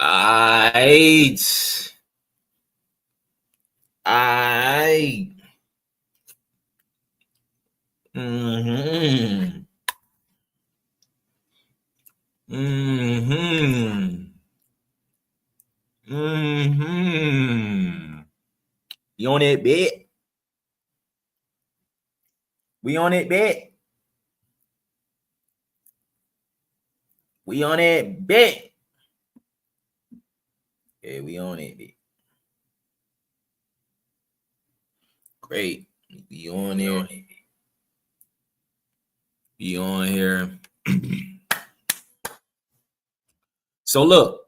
Aight. Aight. Mm-hmm. Mm-hmm. Mm-hmm. You on it, bet? We on it, bet? We on it, bet? Yeah, we on it, bet. Great. We on here. Be on here. So look.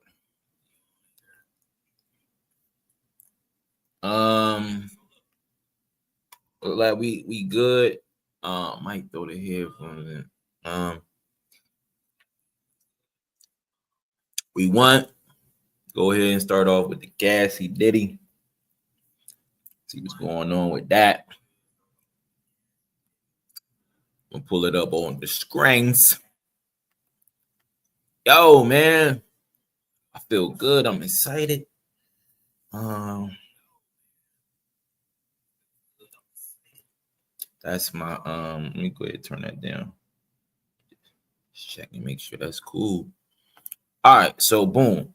Like we good. Might throw the headphones in. We want. Go ahead and start off with the Cassie Diddy. See what's going on with that. I'll pull it up on the screens. Yo, man. I feel good. I'm excited. That's my let me go ahead and turn that down. Just check and make sure that's cool. All right, so boom.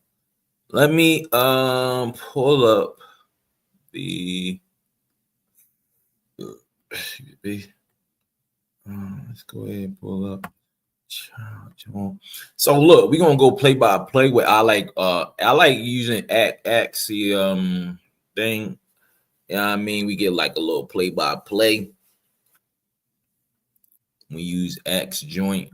Let me pull up the let's go ahead and pull up. So look, we're gonna go play by play with I like using Axiom thing. You know what I mean? We get like a little play by play. We use X joint.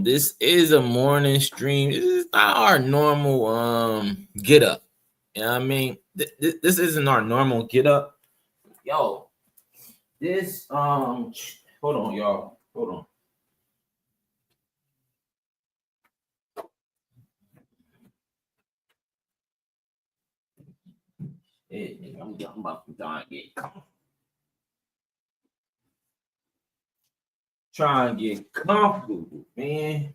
This is a morning stream. This is not our normal get up. You know what I mean? This isn't our normal get up. Yo, this hold on, y'all. Hold on. Hey, I'm about to die again. Try and get comfortable, man.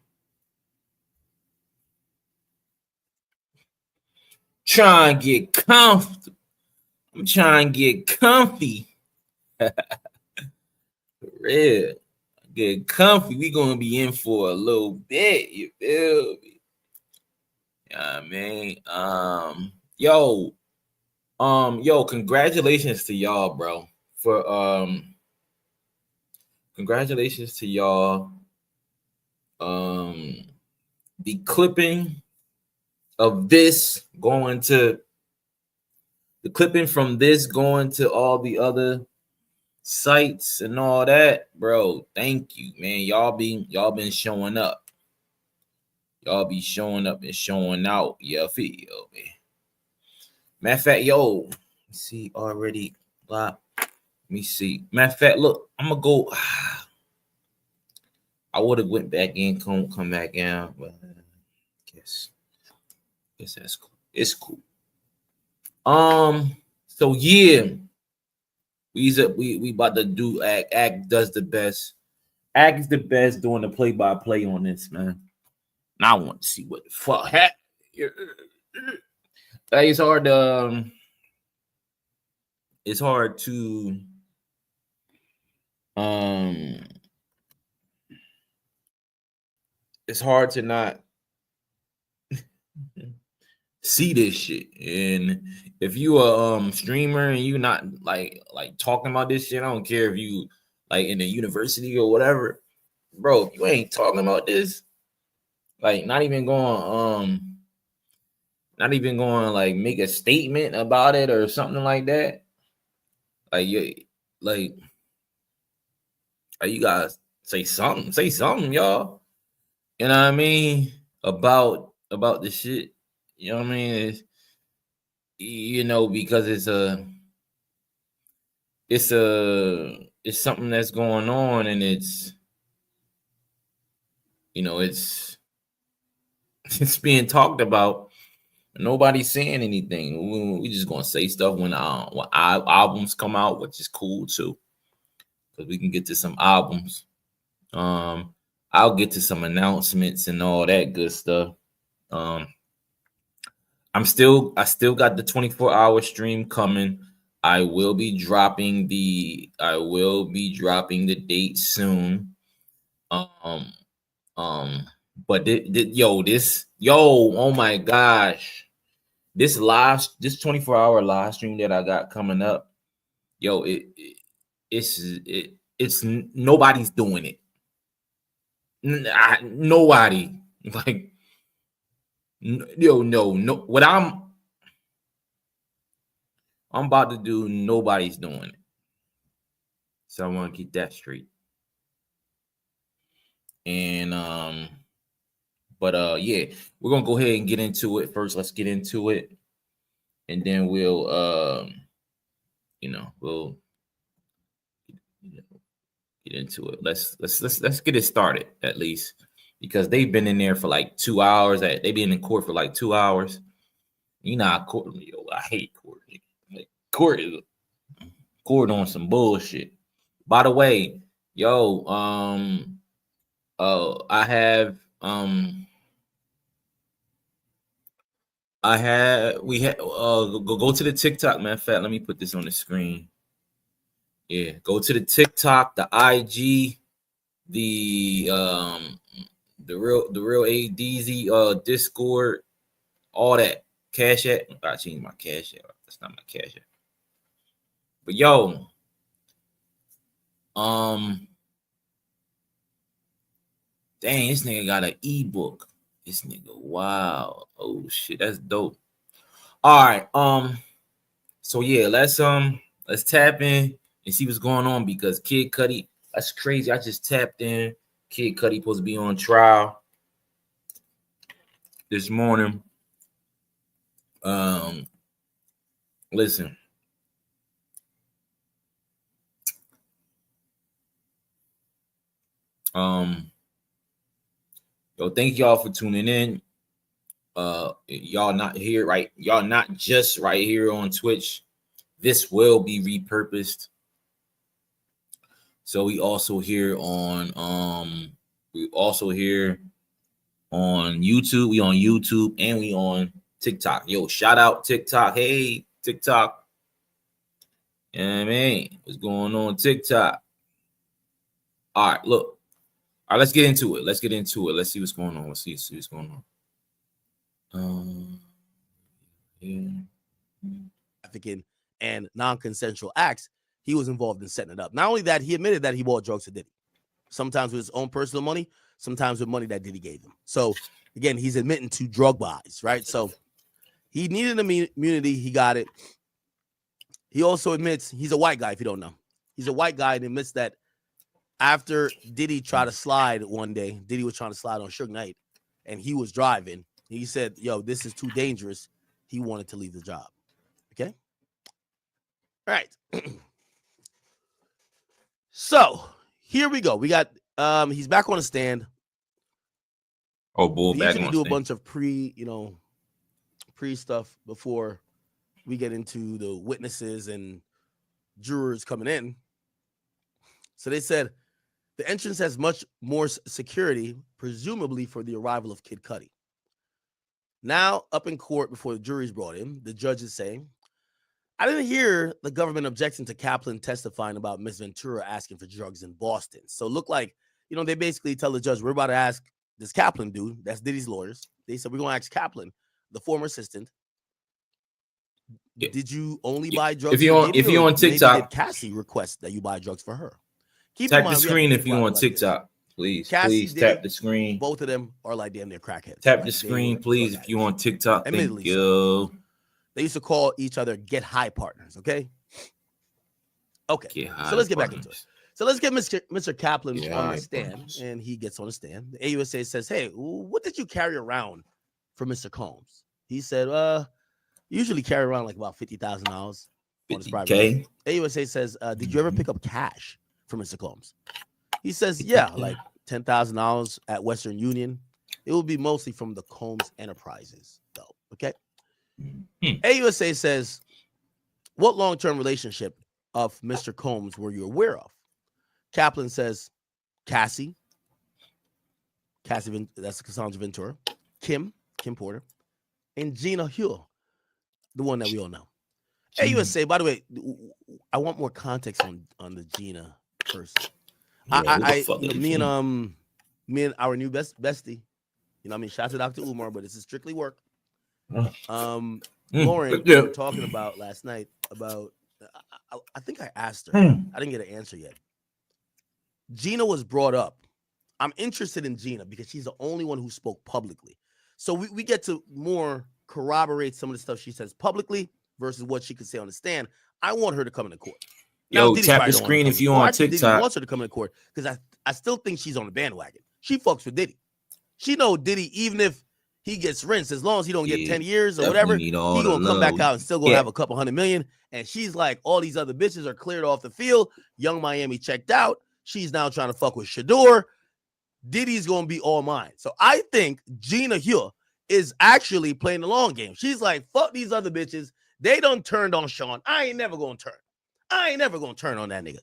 Try and get comfortable. I'm trying to get comfy. For real. Get comfy. We gonna be in for a little bit. You feel me? Yeah, man. Yo, congratulations to y'all, bro. For congratulations to y'all. The clipping of this going to the clipping from this going to all the other sites and all that, bro. Thank you, man. Y'all been showing up. Y'all be showing up and showing out. Yeah, feel me. Matter of fact, yo, see already. Let me see. Matter of fact, look, I'm gonna go. I would have went back in, come back in, but guess that's cool. It's cool. So yeah, we about to do act does the best. Act is the best doing the play by play on this, man. And I want to see what the fuck happened. It's hard to it's hard to not see this shit. And if you a streamer and you not like talking about this shit, I don't care if you like in the university or whatever, bro. If you ain't talking about this, like not even going like make a statement about it or something like that. Like you guys say something, y'all. You know what I mean? About the shit. You know what I mean? Because it's something that's going on, and it's it's being talked about. Nobody's saying anything. We just gonna say stuff when albums come out, which is cool too, because we can get to some albums. I'll get to some announcements and all that good stuff. Um, I still got the 24-hour stream coming. I will be dropping the date soon. Um, but oh my gosh, this 24-hour live stream that I got coming up, it's nobody's doing it. Nobody like no. What I'm about to do, nobody's doing it. So I want to keep that straight. And yeah, we're gonna go ahead and get into it first. Let's get into it, and then we'll we'll get into it. Let's get it started at least, because they've been in there for like 2 hours. They've been in court for like 2 hours. You know, I hate court. Like, court on some bullshit. By the way, go to the TikTok, man. Fat, let me put this on the screen. Yeah, go to the TikTok, the IG, the real ADZ Discord, all that. Cash App. I changed my Cash App. That's not my Cash App. But dang, this nigga got an ebook. This nigga, wow. Oh shit, that's dope. All right. So yeah, let's tap in and see what's going on, because Kid Cudi, that's crazy. I just tapped in. Kid Cudi supposed to be on trial this morning. Listen. Thank y'all for tuning in. Y'all not here, right? Y'all not just right here on Twitch. This will be repurposed. So we also here on YouTube. We on YouTube and we on TikTok. Yo, shout out TikTok. Hey, TikTok. You know what I mean? What's going on TikTok? All right, look. All right, let's get into it. Let's see what's going on. Let's see what's going on. Trafficking and non-consensual acts, he was involved in setting it up. Not only that, he admitted that he bought drugs to Diddy. Sometimes with his own personal money, sometimes with money that Diddy gave him. So again, he's admitting to drug buys, right? So he needed immunity. He got it. He also admits he's a white guy, if you don't know. He's a white guy and admits that after Diddy tried to slide one day, Diddy was trying to slide on Suge Knight, and he was driving. He said, yo, this is too dangerous. He wanted to leave the job. Okay? All right. So here we go. We got he's back on the stand. Oh, bull, we usually do a bunch of pre stuff before we get into the witnesses and jurors coming in. So they said the entrance has much more security, presumably for the arrival of Kid Cudi. Now, up in court before the jury's brought in, the judge is saying, I didn't hear the government objecting to Kaplan testifying about Miss Ventura asking for drugs in Boston. So it looked like, they basically tell the judge, we're about to ask this Kaplan dude, that's Diddy's lawyers. They said, we're going to ask Kaplan, the former assistant, did you only buy drugs if you're on TikTok, did Cassie request that you buy drugs for her? Tap the screen if you're on TikTok. Please, Cassie please Diddy, tap the screen. Both of them are like damn near crackheads. Tap the screen, please, if you're on TikTok. Thank you. So. They used to call each other get high partners, okay? Okay, so let's get back into it. So let's get Mr. Kaplan on the stand, and he gets on the stand. The AUSA says, hey, what did you carry around for Mr. Combs? He said, usually carry around like about $50,000 on his private jet. AUSA says, did you ever pick up cash for Mr. Combs? He says, yeah, like $10,000 at Western Union. It will be mostly from the Combs Enterprises, though, okay? AUSA says, what long-term relationship of Mr. Combs were you aware of? Kaplan says, Cassie. that's Cassandra Ventura, Kim Porter, and Gina Hill, the one that we all know. AUSA, by the way, I want more context on the Gina person. Me and our new bestie, shout out to Dr. Umar, but this is strictly work. Lauren, we were talking about last night about, I think I asked her. I didn't get an answer yet. Gina was brought up. I'm interested in Gina because she's the only one who spoke publicly. So we get to more corroborate some of the stuff she says publicly versus what she could say on the stand. I want her to come into court. Now, Yo, tap the screen if you on TikTok. Diddy wants her to come into court because I still think she's on the bandwagon. She fucks with Diddy. She know Diddy, even if he gets rinsed, as long as he don't get 10 years or whatever, he gonna come back out and still gonna have a couple $100 million. And she's like, all these other bitches are cleared off the field. Young Miami checked out. She's now trying to fuck with Shador. Diddy's gonna be all mine. So I think Gina Hill is actually playing the long game. She's like, fuck these other bitches. They done turned on Sean. I ain't never gonna turn. I ain't never gonna turn on that nigga.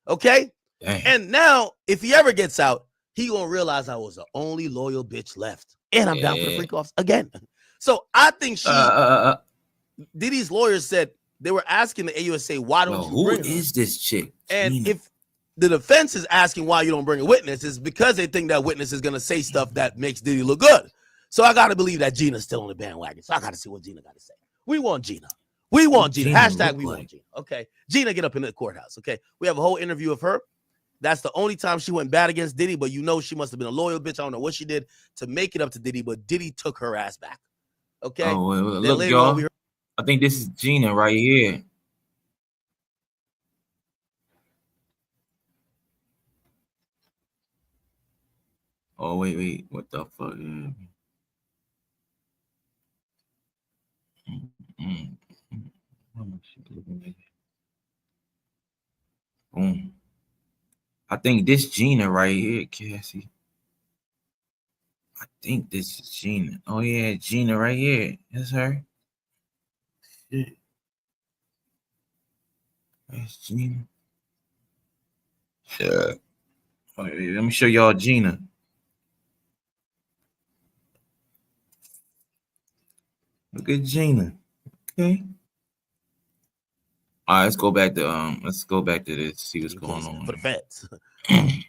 Okay? Dang. And now, if he ever gets out, he gonna realize I was the only loyal bitch left. And I'm down for the freak offs again. So I think Diddy's lawyers said they were asking the AUSA, why don't you bring her? Who is this chick? And if the defense is asking why you don't bring a witness, it's because they think that witness is gonna say stuff that makes Diddy look good. So I gotta believe that Gina's still on the bandwagon. So I gotta see what Gina gotta say. We want Gina. We want Gina. Hashtag we want Gina. Okay. Gina, get up in the courthouse. Okay. We have a whole interview of her. That's the only time she went bad against Diddy, but she must have been a loyal bitch. I don't know what she did to make it up to Diddy, but Diddy took her ass back. Okay. Oh, well, look, y'all. I think this is Gina right here. Oh, wait. What the fuck? Boom. I think this Gina right here, Cassie. I think this is Gina. Oh yeah, Gina right here. That's her. Shit. That's Gina. Yeah. Let me show y'all Gina. Look at Gina. Okay. All right, let's go back to this, see what's going on. For the feds.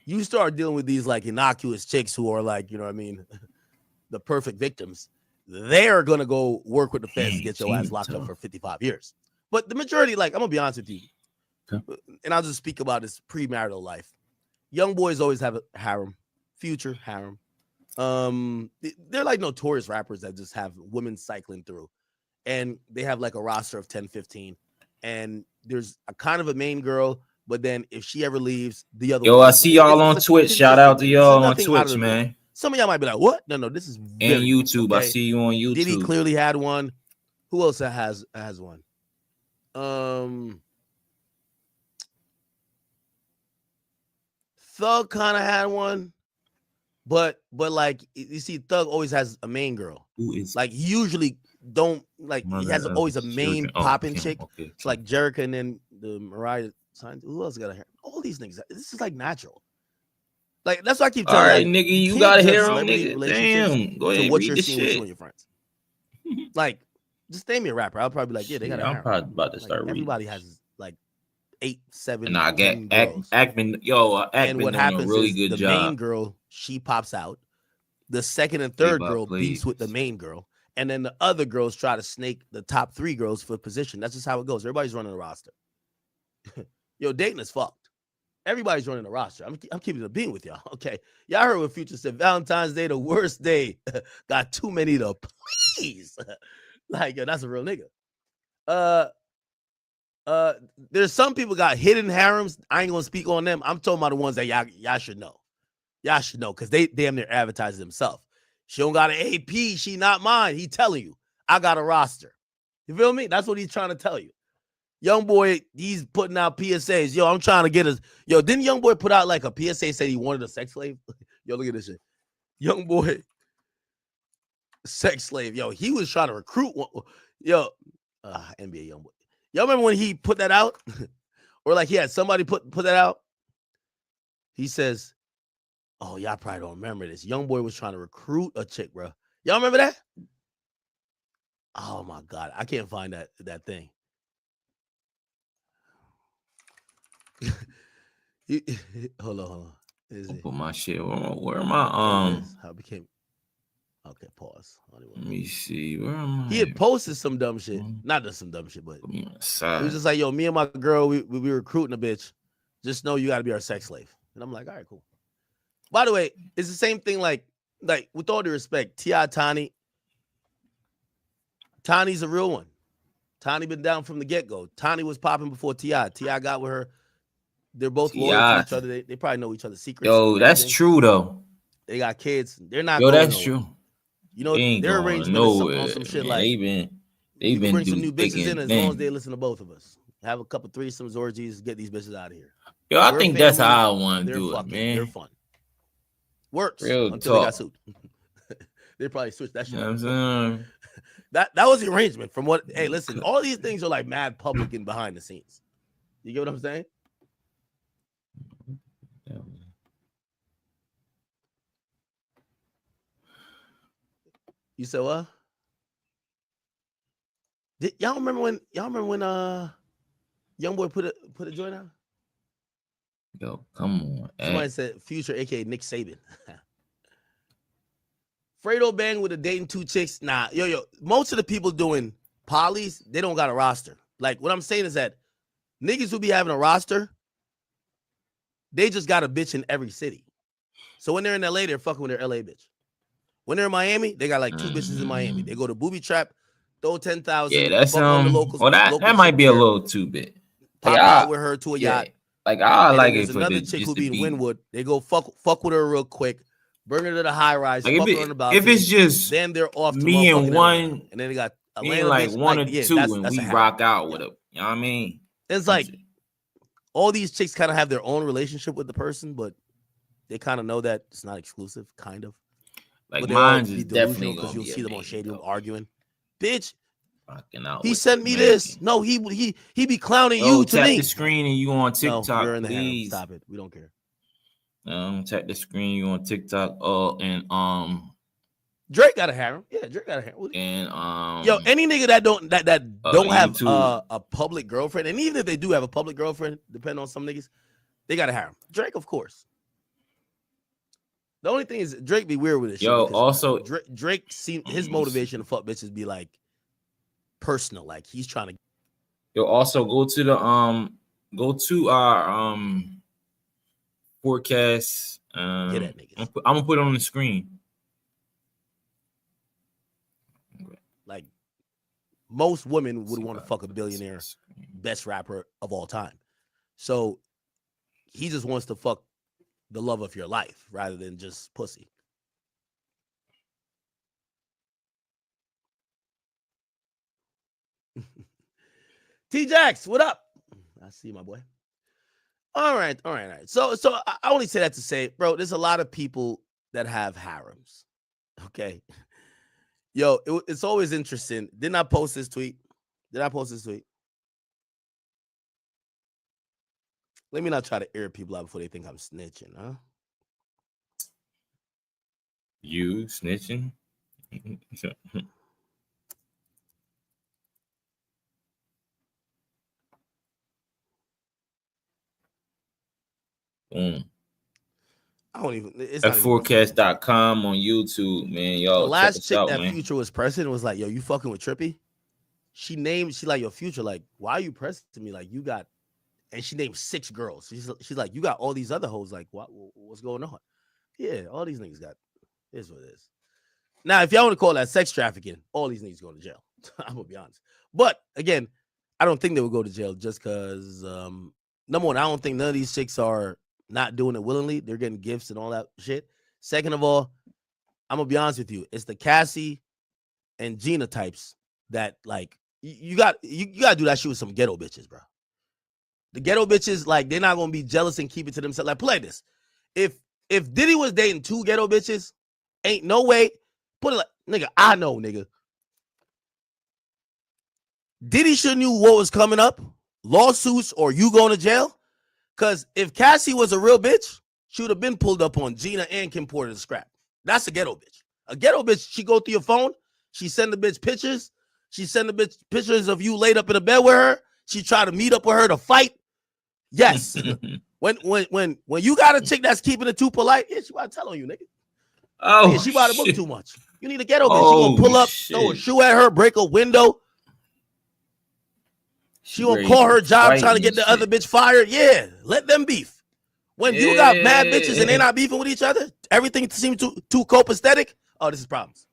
You start dealing with these like innocuous chicks who are like, you know what I mean, the perfect victims. They're gonna go work with the feds to get your ass locked up for 55 years. But the majority, like, I'm gonna be honest with you, and I'll just speak about his premarital life. Young boys always have a harem, future harem. They're like notorious rappers that just have women cycling through, and they have like a roster of 10, 15. And there's a kind of a main girl, but then if she ever leaves, the other. Yo, I see y'all on Twitch. Shout out to y'all on Twitch, man. Some of y'all might be like, "What? No, this is and YouTube." Okay? I see you on YouTube. Diddy clearly had one. Who else has one? Thug kind of had one, but like you see, Thug always has a main girl. Who is like usually don't like he has always a main popping chick. Okay. It's like Jerica and then the Mariah. Who else got a hair? All these niggas. This is like natural. Like that's what I keep telling you. All right, nigga, you got a hair on, nigga. Damn, go ahead. What you're seeing with you and your friends. Like, just name me a rapper. I'll probably be like, yeah, they got a hair. I'm probably about to start. Everybody has like 8, 7. And I get Ackman. Yo, Ackman what happens a really is good the job. Main girl, she pops out. The second and third girl beats with the main girl. And then the other girls try to snake the top 3 girls for position. That's just how it goes. Everybody's running a roster. Yo, dating is fucked. Everybody's running a roster. I'm keeping it a bean with y'all. Okay. Y'all heard what Future said. Valentine's Day, the worst day. Got too many to please. Like, yo, that's a real nigga. There's some people got hidden harems. I ain't gonna speak on them. I'm talking about the ones that y'all should know. Y'all should know because they damn near advertise themselves. She don't got an AP. She not mine. He telling you, I got a roster. You feel me? That's what he's trying to tell you. Young boy, he's putting out PSAs. Yo, I'm trying to get us. Yo, didn't Young boy put out like a PSA said he wanted a sex slave? Yo, look at this shit. Young boy, sex slave. Yo, he was trying to recruit one. Yo, NBA Young boy. Y'all remember when he put that out? Or like he had somebody put that out? He says, Oh, y'all probably don't remember this. Young boy was trying to recruit a chick, bro. Y'all remember that? Oh my God, I can't find that thing. Hold on. Put my shit. Where am I? How it became? Okay, pause. Let me see. Where am I? He had posted some dumb shit. Not just some dumb shit, but it was just like, yo, me and my girl, we recruiting a bitch. Just know you got to be our sex slave. And I'm like, all right, cool. By the way, it's the same thing. Like with all due respect, T.I. Tani's a real one. Tani been down from the get-go. Tani was popping before T.I. T.I. got with her. They're both loyal to each other. They probably know each other's secrets. Yo, that's true though. They got kids. They're not. Yo, that's true. You know, their arrangement is on some shit like they've been bring some new bitches in as long as they listen to both of us. Have a couple threesomes, orgies, get these bitches out of here. Yo, I think that's how I want to do it, man. They're fun. Works real until talk. They got sued. They probably switched that shit. You know that was the arrangement. From what? Hey, listen, all these things are like mad public and behind the scenes. You get what I'm saying? You said what? Y'all remember when Young Boy put a joint out? Yo, come on. Somebody said Future, aka Nick Saban. Fredo Bang with a dating 2 chicks. Nah, yo. Most of the people doing polys, they don't got a roster. Like what I'm saying is that niggas who be having a roster, they just got a bitch in every city. So when they're in LA, they're fucking with their LA bitch. When they're in Miami, they got like 2 bitches in Miami. They go to Booby Trap, throw 10,000. Yeah, that's the locals. Well, that might be a little too big. Pop out with her to a yacht. Like I like it. There's another chick who be in Wynwood. They go fuck with her real quick. Bring her to the high rise. Like if it's just then they're off. To me and one, and then they got Atlanta like bitch, one or two, and we rock out with them. You know what I mean? It's like all these chicks kind of have their own relationship with the person, but they kind of know that it's not exclusive, kind of. Like mine's is definitely because you'll see them on Shade Room arguing. Bitch, rocking out. He sent me this. No, he be clowning you to tap me. The screen and you on TikTok. No, you're in the please stop it. We don't care. Tap the screen. You on TikTok. And Drake got a harem. Yeah, Drake got a harem. And yo, any nigga that don't have a public girlfriend, and even if they do have a public girlfriend, depending on some niggas, they got a harem. Drake, of course. The only thing is Drake be weird with this shit. Yo, also Drake his motivation to fuck bitches be like personal, like he's trying to. Yo, also go to our forecast. I'm gonna put it on the screen. Like most women would want to fuck a billionaire, best rapper of all time. So he just wants to fuck the love of your life rather than just pussy. T-Jax, what up? I see my boy. All right. So I only say that to say, bro, there's a lot of people that have harems. Okay. Yo, it's always interesting. Didn't I post this tweet? Let me not try to air people out before they think I'm snitching, huh? You snitching? Boom. I don't even. It's at forecast.com on YouTube, man. Y'all, the last chick that Future was pressing was like, yo, you fucking with Trippy? She like, your Future, like, why are you pressing me? Like, you got, and she named 6 girls. She's like, you got all these other hoes. Like, what's going on? Yeah, all these niggas got, here's what it is. Now, if y'all want to call that sex trafficking, all these niggas going to jail. I'm going to be honest. But, again, I don't think they would go to jail just because, number one, I don't think none of these chicks are not doing it willingly. They're getting gifts and all that shit. Second of all, I'm going to be honest with you. It's the Cassie and Gina types that, like, you got to do that shit with some ghetto bitches, bro. The ghetto bitches, like, they're not going to be jealous and keep it to themselves. Like, play this. If Diddy was dating 2 ghetto bitches, ain't no way. Put it like, nigga, I know, nigga. Diddy should knew what was coming up. Lawsuits or you going to jail. Because if Cassie was a real bitch, she would have been pulled up on Gina and Kim Porter to scrap. That's a ghetto bitch. A ghetto bitch, she go through your phone. She send the bitch pictures. She send the bitch pictures of you laid up in a bed with her. She try to meet up with her to fight. Yes. when you got a chick that's keeping it too polite, yeah, she about to tell on you, nigga. Oh, nigga, she about to book too much. You need a ghetto bitch. Oh, she gonna pull up, throw a shoe at her, break a window. She gonna call her job trying to get the other bitch fired. Yeah, let them beef. When you got mad bitches and they're not beefing with each other, everything seems too copacetic. Oh, this is problems.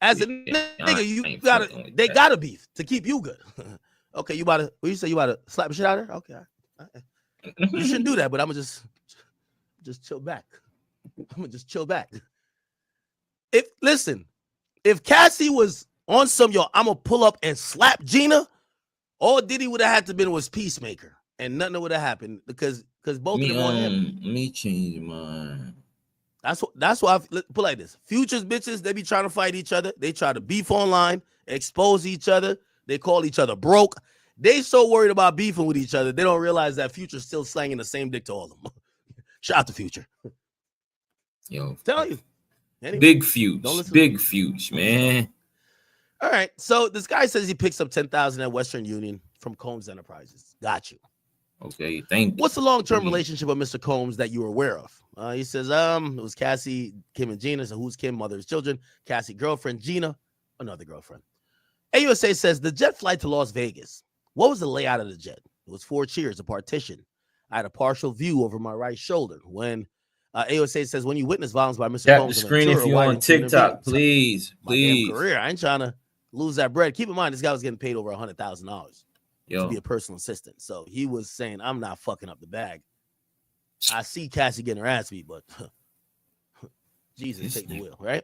As a nigga, they gotta beef to keep you good. Okay, you about to, what you say, you about to slap the shit out of her? Okay. You shouldn't do that, but I'm gonna just chill back. I'm gonna just chill back. If Cassie was on some, I'm gonna pull up and slap Gina, all Diddy would have had to been was Peacemaker, and nothing would have happened because both of them on him. Let me change mine. That's why I put like this. Future's bitches, they be trying to fight each other. They try to beef online, expose each other. They call each other broke. They so worried about beefing with each other, they don't realize that Future's still slanging the same dick to all of them. Shout out to Future. Yo, tell you. Anyway, big Future, man. All right, so this guy says he picks up $10,000 at Western Union from Combs Enterprises. Got you. Okay, thank you. What's the long-term relationship with Mr. Combs that you were aware of? He says, it was Cassie, Kim, and Gina. So who's Kim? Mother's children. Cassie, girlfriend. Gina, another girlfriend. AUSA says the jet flight to Las Vegas. What was the layout of the jet? It was 4 chairs, a partition. I had a partial view over my right shoulder. When AUSA says, when you witness violence by Mr. Tap Combs, the screen if you on TikTok, please. My damn career. I ain't trying to lose that bread. Keep in mind, this guy was getting paid over $100,000 to be a personal assistant. So he was saying, I'm not fucking up the bag. I see Cassie getting her ass beat, but Jesus, take the wheel, right?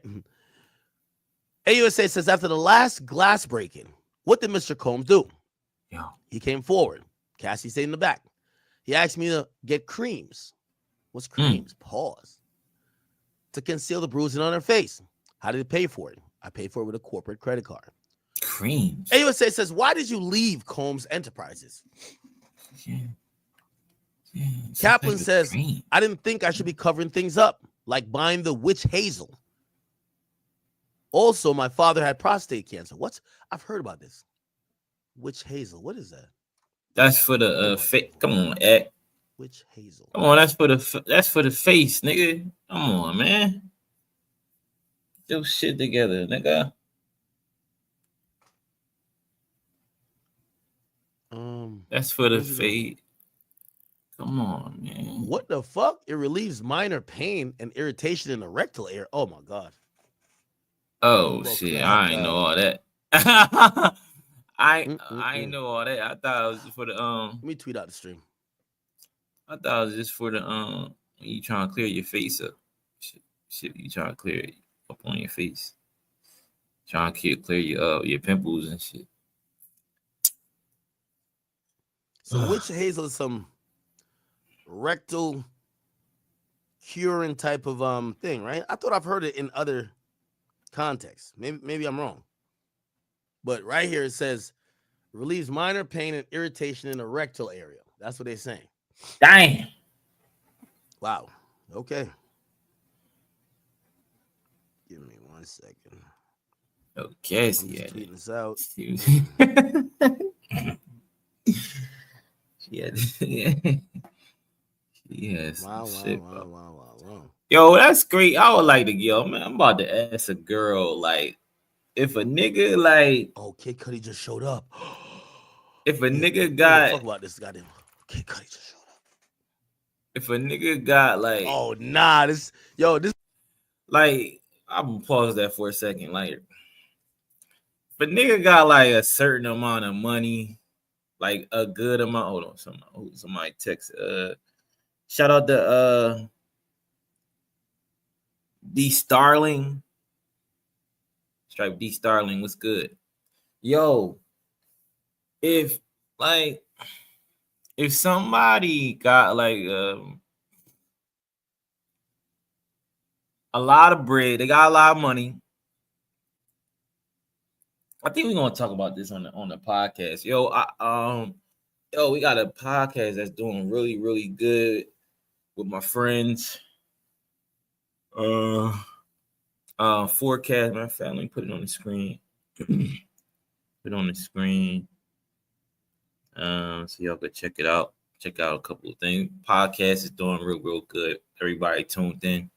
AUSA says after the last glass breaking, what did Mr. Combs do? Yeah. He came forward. Cassie stayed in the back. He asked me to get creams. What's creams? Pause. To conceal the bruising on her face. How did he pay for it? I paid for it with a corporate credit card. Creams. AUSA says, why did you leave Combs Enterprises? Kaplan says, I didn't think I should be covering things up, like buying the witch hazel. Also, my father had prostate cancer. I've heard about this. Witch hazel. What is that? That's for the face. Come on, Ed. Witch hazel. Come on, that's for the face, nigga. Come on, man. Get your shit together, nigga. That's for the face. Come on, man. What the fuck? It relieves minor pain and irritation in the rectal area. Oh my god. Oh shit! I ain't know all that. I ain't know all that. I thought it was just for the Let me tweet out the stream. I thought it was just for the when you trying to clear your face up. Shit, you trying to clear it up on your face. Trying to clear your pimples and shit. So witch hazel is some rectal curing type of thing, right? I thought I've heard it in other contexts. Maybe I'm wrong. But right here it says relieves minor pain and irritation in the rectal area. That's what they're saying. Damn. Wow. Okay. Give me 1 second. Okay. I'm just tweeting this out. Yes. Wow. Yo, that's great. I would like to go, man. I'm about to ask a girl, like, if a nigga like, oh, Kid Cudi just showed up. If a nigga got, fuck about this goddamn Kid Cudi just showed up. If a nigga got like, oh nah, this like, I'm gonna pause that for a second. Like, if a nigga got like a certain amount of money, like a good amount. Hold on, somebody text. Shout out to D Starling. Stripe D Starling, what's good? Yo, if somebody got like a lot of bread, they got a lot of money. I think we're gonna talk about this on the podcast. Yo, we got a podcast that's doing really, really good. with my friends. Forecast. My family put it on the screen. Put it on the screen. So y'all go check it out. Check out a couple of things. Podcast is doing real good. Everybody tuned in.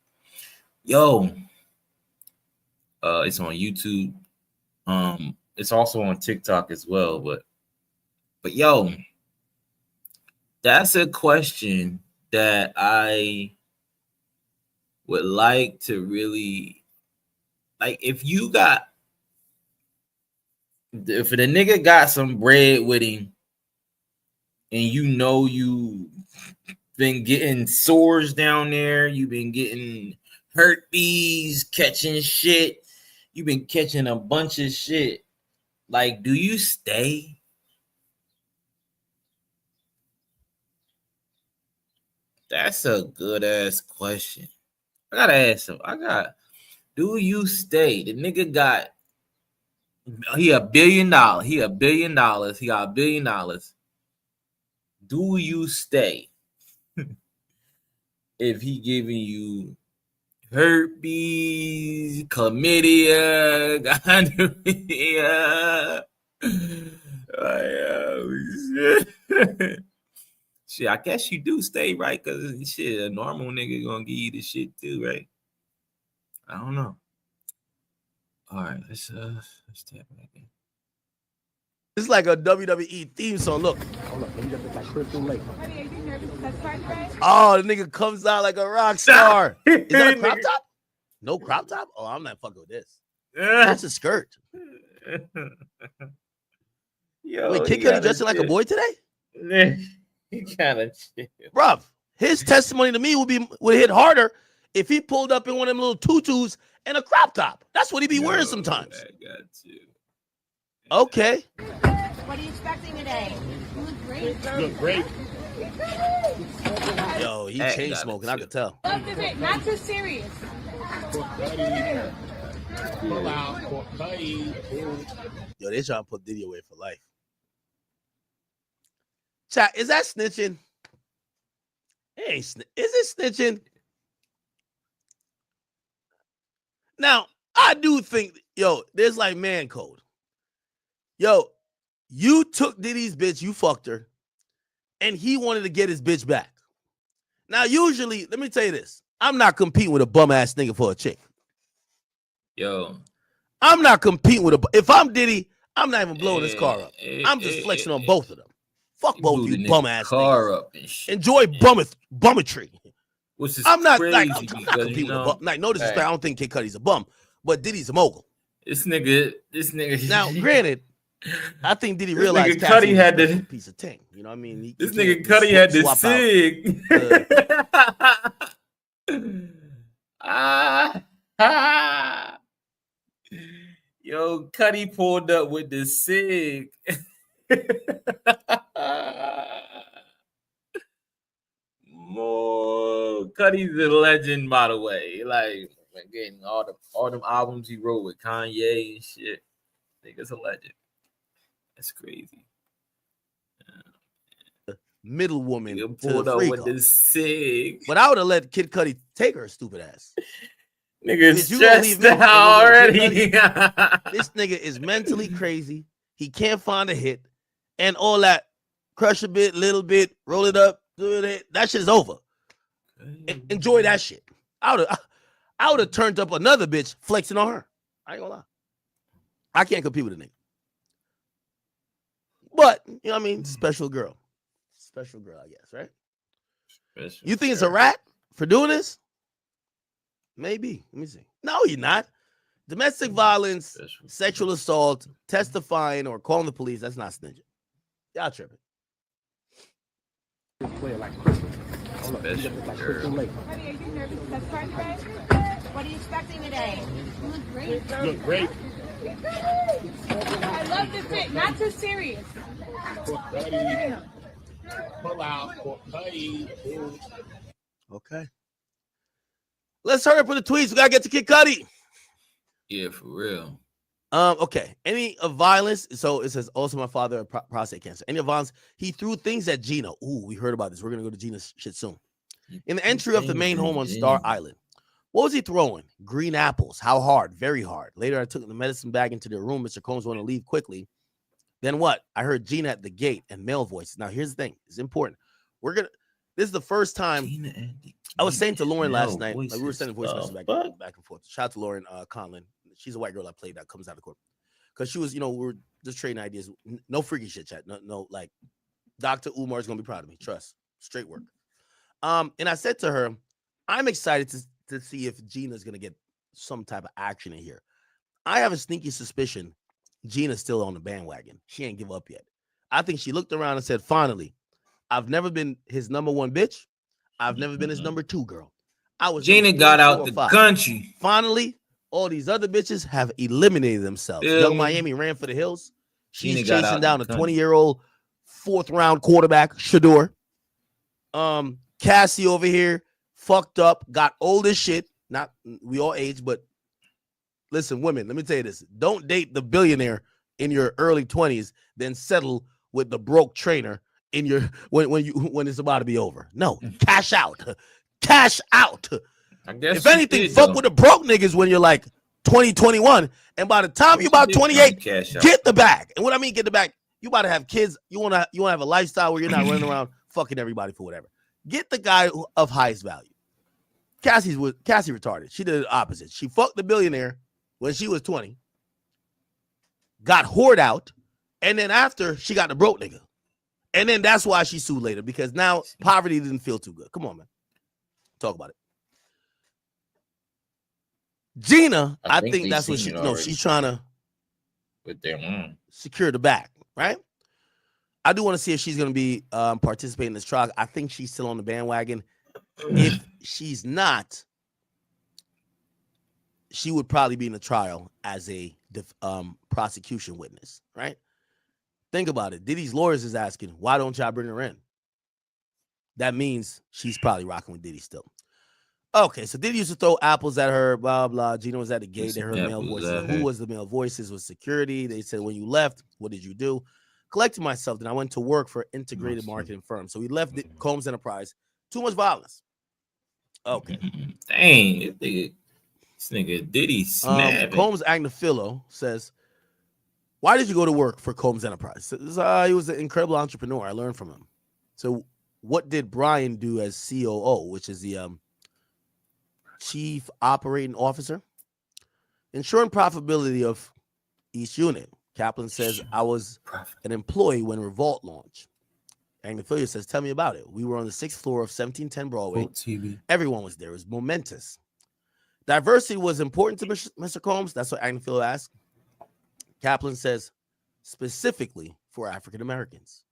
Yo, it's on YouTube. It's also on TikTok as well. But yo, that's a question that I would like to really like. If the nigga got some bread with him, and you been getting sores down there, you've been getting herpes, catching shit, you've been catching a bunch of shit. Like, do you stay? That's a good ass question. I gotta ask him. Do you stay? The nigga got he $1 billion. He $1 billion. He got $1 billion. Do you stay? If he giving you herpes, chlamydia, gonorrhea. Shit, I guess you do stay, right? Because shit, a normal nigga gonna give you the shit too, right? I don't know. All right, let's tap back in. It's like a WWE theme song. Look. Hold up, let me get that Crystal Lake. Oh, the nigga comes out like a rock star. Is that a crop top? No crop top? Oh, I'm not fucking with this. That's a skirt. Yo, wait, Kid Cudi dressing like a boy today? He kind of chill. Bruv, his testimony to me would hit harder if he pulled up in one of them little tutus and a crop top. That's what he be wearing sometimes. I got you. Okay. What are you expecting today? You look great. You look great. Yo, he chain smoking, I could tell. Love the bit, not too serious. Pull out. Yo, they trying to put Diddy away for life. Chat, is that snitching? It ain't is it snitching? Now, I do think, yo, there's like man code. Yo, you took Diddy's bitch, you fucked her, and he wanted to get his bitch back. Now, usually, let me tell you this. I'm not competing with a bum-ass nigga for a chick. Yo. I'm not competing with if I'm Diddy, I'm not even blowing his car up. I'm just flexing on both of them. Fuck both of you bum-ass car niggas. Up and shit. Enjoy bummetry. Which is I'm not crazy like I'm not competing with a bum. Like, no disrespect, I don't think Kid Cudi's a bum, but Diddy's a mogul. This nigga. Now, granted, I think Diddy this realized nigga Cudi had the piece of ting. You know what I mean? This nigga Cudi had the sig. Yo, Cudi pulled up with the sig. More Cudi's a legend, by the way. Like, again, all them albums he wrote with Kanye and shit. I think it's a legend. That's crazy. Middle woman you pulled up with the sig. But I would have let Kid Cudi take her stupid ass. Nigga stressed out already. This nigga is mentally crazy. He can't find a hit. And all that crush a bit, little bit, roll it up, do it. That shit's over. Enjoy that shit. I would have turned up another bitch flexing on her. I ain't gonna lie. I can't compete with a nigga. But, you know what I mean? Special girl. Special girl, I guess, right? You think it's a rat for doing this? Maybe. Let me see. No, you're not. Domestic violence, sexual assault, testifying, or calling the police, that's not snitching. Y'all tripping. What are you expecting today? You look great. You look great. I love the fit, not too serious. Pull out. Okay. Let's hurry up with the tweets. We gotta get to Kid Cudi. Yeah, for real. Okay. Any of violence? So it says also my father prostate cancer. Any of violence? He threw things at Gina. Ooh, we heard about this. We're gonna go to Gina's shit soon. In the entry of the main home on Star Island, what was he throwing? Green apples. How hard? Very hard. Later, I took the medicine bag into their room. Mr. Combs wanted to leave quickly. Then what? I heard Gina at the gate and male voices. Now, here's the thing. It's important. This is the first time. I was saying to Lauren last night. Like we were sending voice messages back and forth. Shout out to Lauren Conlon. She's a white girl I played that comes out of court. Because she was, we were just trading ideas. No freaky shit, chat. No, like, Dr. Umar is going to be proud of me. Trust. Straight work. And I said to her, I'm excited to see if Gina's going to get some type of action in here. I have a sneaky suspicion Gina's still on the bandwagon. She ain't give up yet. I think she looked around and said, finally, I've never been his number one bitch. I've never been his number two girl. Gina got out the country. Finally, all these other bitches have eliminated themselves. Young Miami ran for the hills. She's chasing down a 20-year-old fourth-round quarterback, Shador. Cassie over here, fucked up, got old as shit. Not we all age, but listen, women, let me tell you this. Don't date the billionaire in your early 20s, then settle with the broke trainer in your when it's about to be over. No, cash out. Cash out. I guess if anything, fuck with the broke niggas when you're like 20, 21, and by the time you're about 28, get the bag. And what I mean get the bag, you about to have kids, you wanna have a lifestyle where you're not running around fucking everybody for whatever. Get the guy of highest value. Cassie retarded. She did the opposite. She fucked the billionaire when she was 20, got whored out, and then after she got the broke nigga. And then that's why she sued later, because now poverty didn't feel too good. Come on, man. Talk about it. Gina, I think that's what she's trying to secure the bag, right? I do want to see if she's going to be participating in this trial. I think she's still on the bandwagon. If she's not, she would probably be in the trial as a prosecution witness, right? Think about it. Diddy's lawyers is asking, why don't y'all bring her in? That means she's probably rocking with Diddy still. Okay, so Diddy used to throw apples at her, blah, blah. Gina was at the gate. They heard male voices. Who was the male voices? Was security. They said, when you left, what did you do? Collected myself. Then I went to work for integrated marketing firm. So we left Combs Enterprise. Too much violence. Okay. Dang, this nigga Diddy snapping. Combs Agnafilo says, why did you go to work for Combs Enterprise? He was an incredible entrepreneur. I learned from him. So what did Brian do as COO, which is the Chief Operating Officer? Ensuring profitability of each unit. Kaplan says, I was an employee when Revolt launched. Agnafilo says, tell me about it. We were on the 6th floor of 1710 Broadway. Everyone was there. It was momentous. Diversity was important to Mr. Combs. That's what Agnafilo asked. Kaplan says, specifically for African Americans.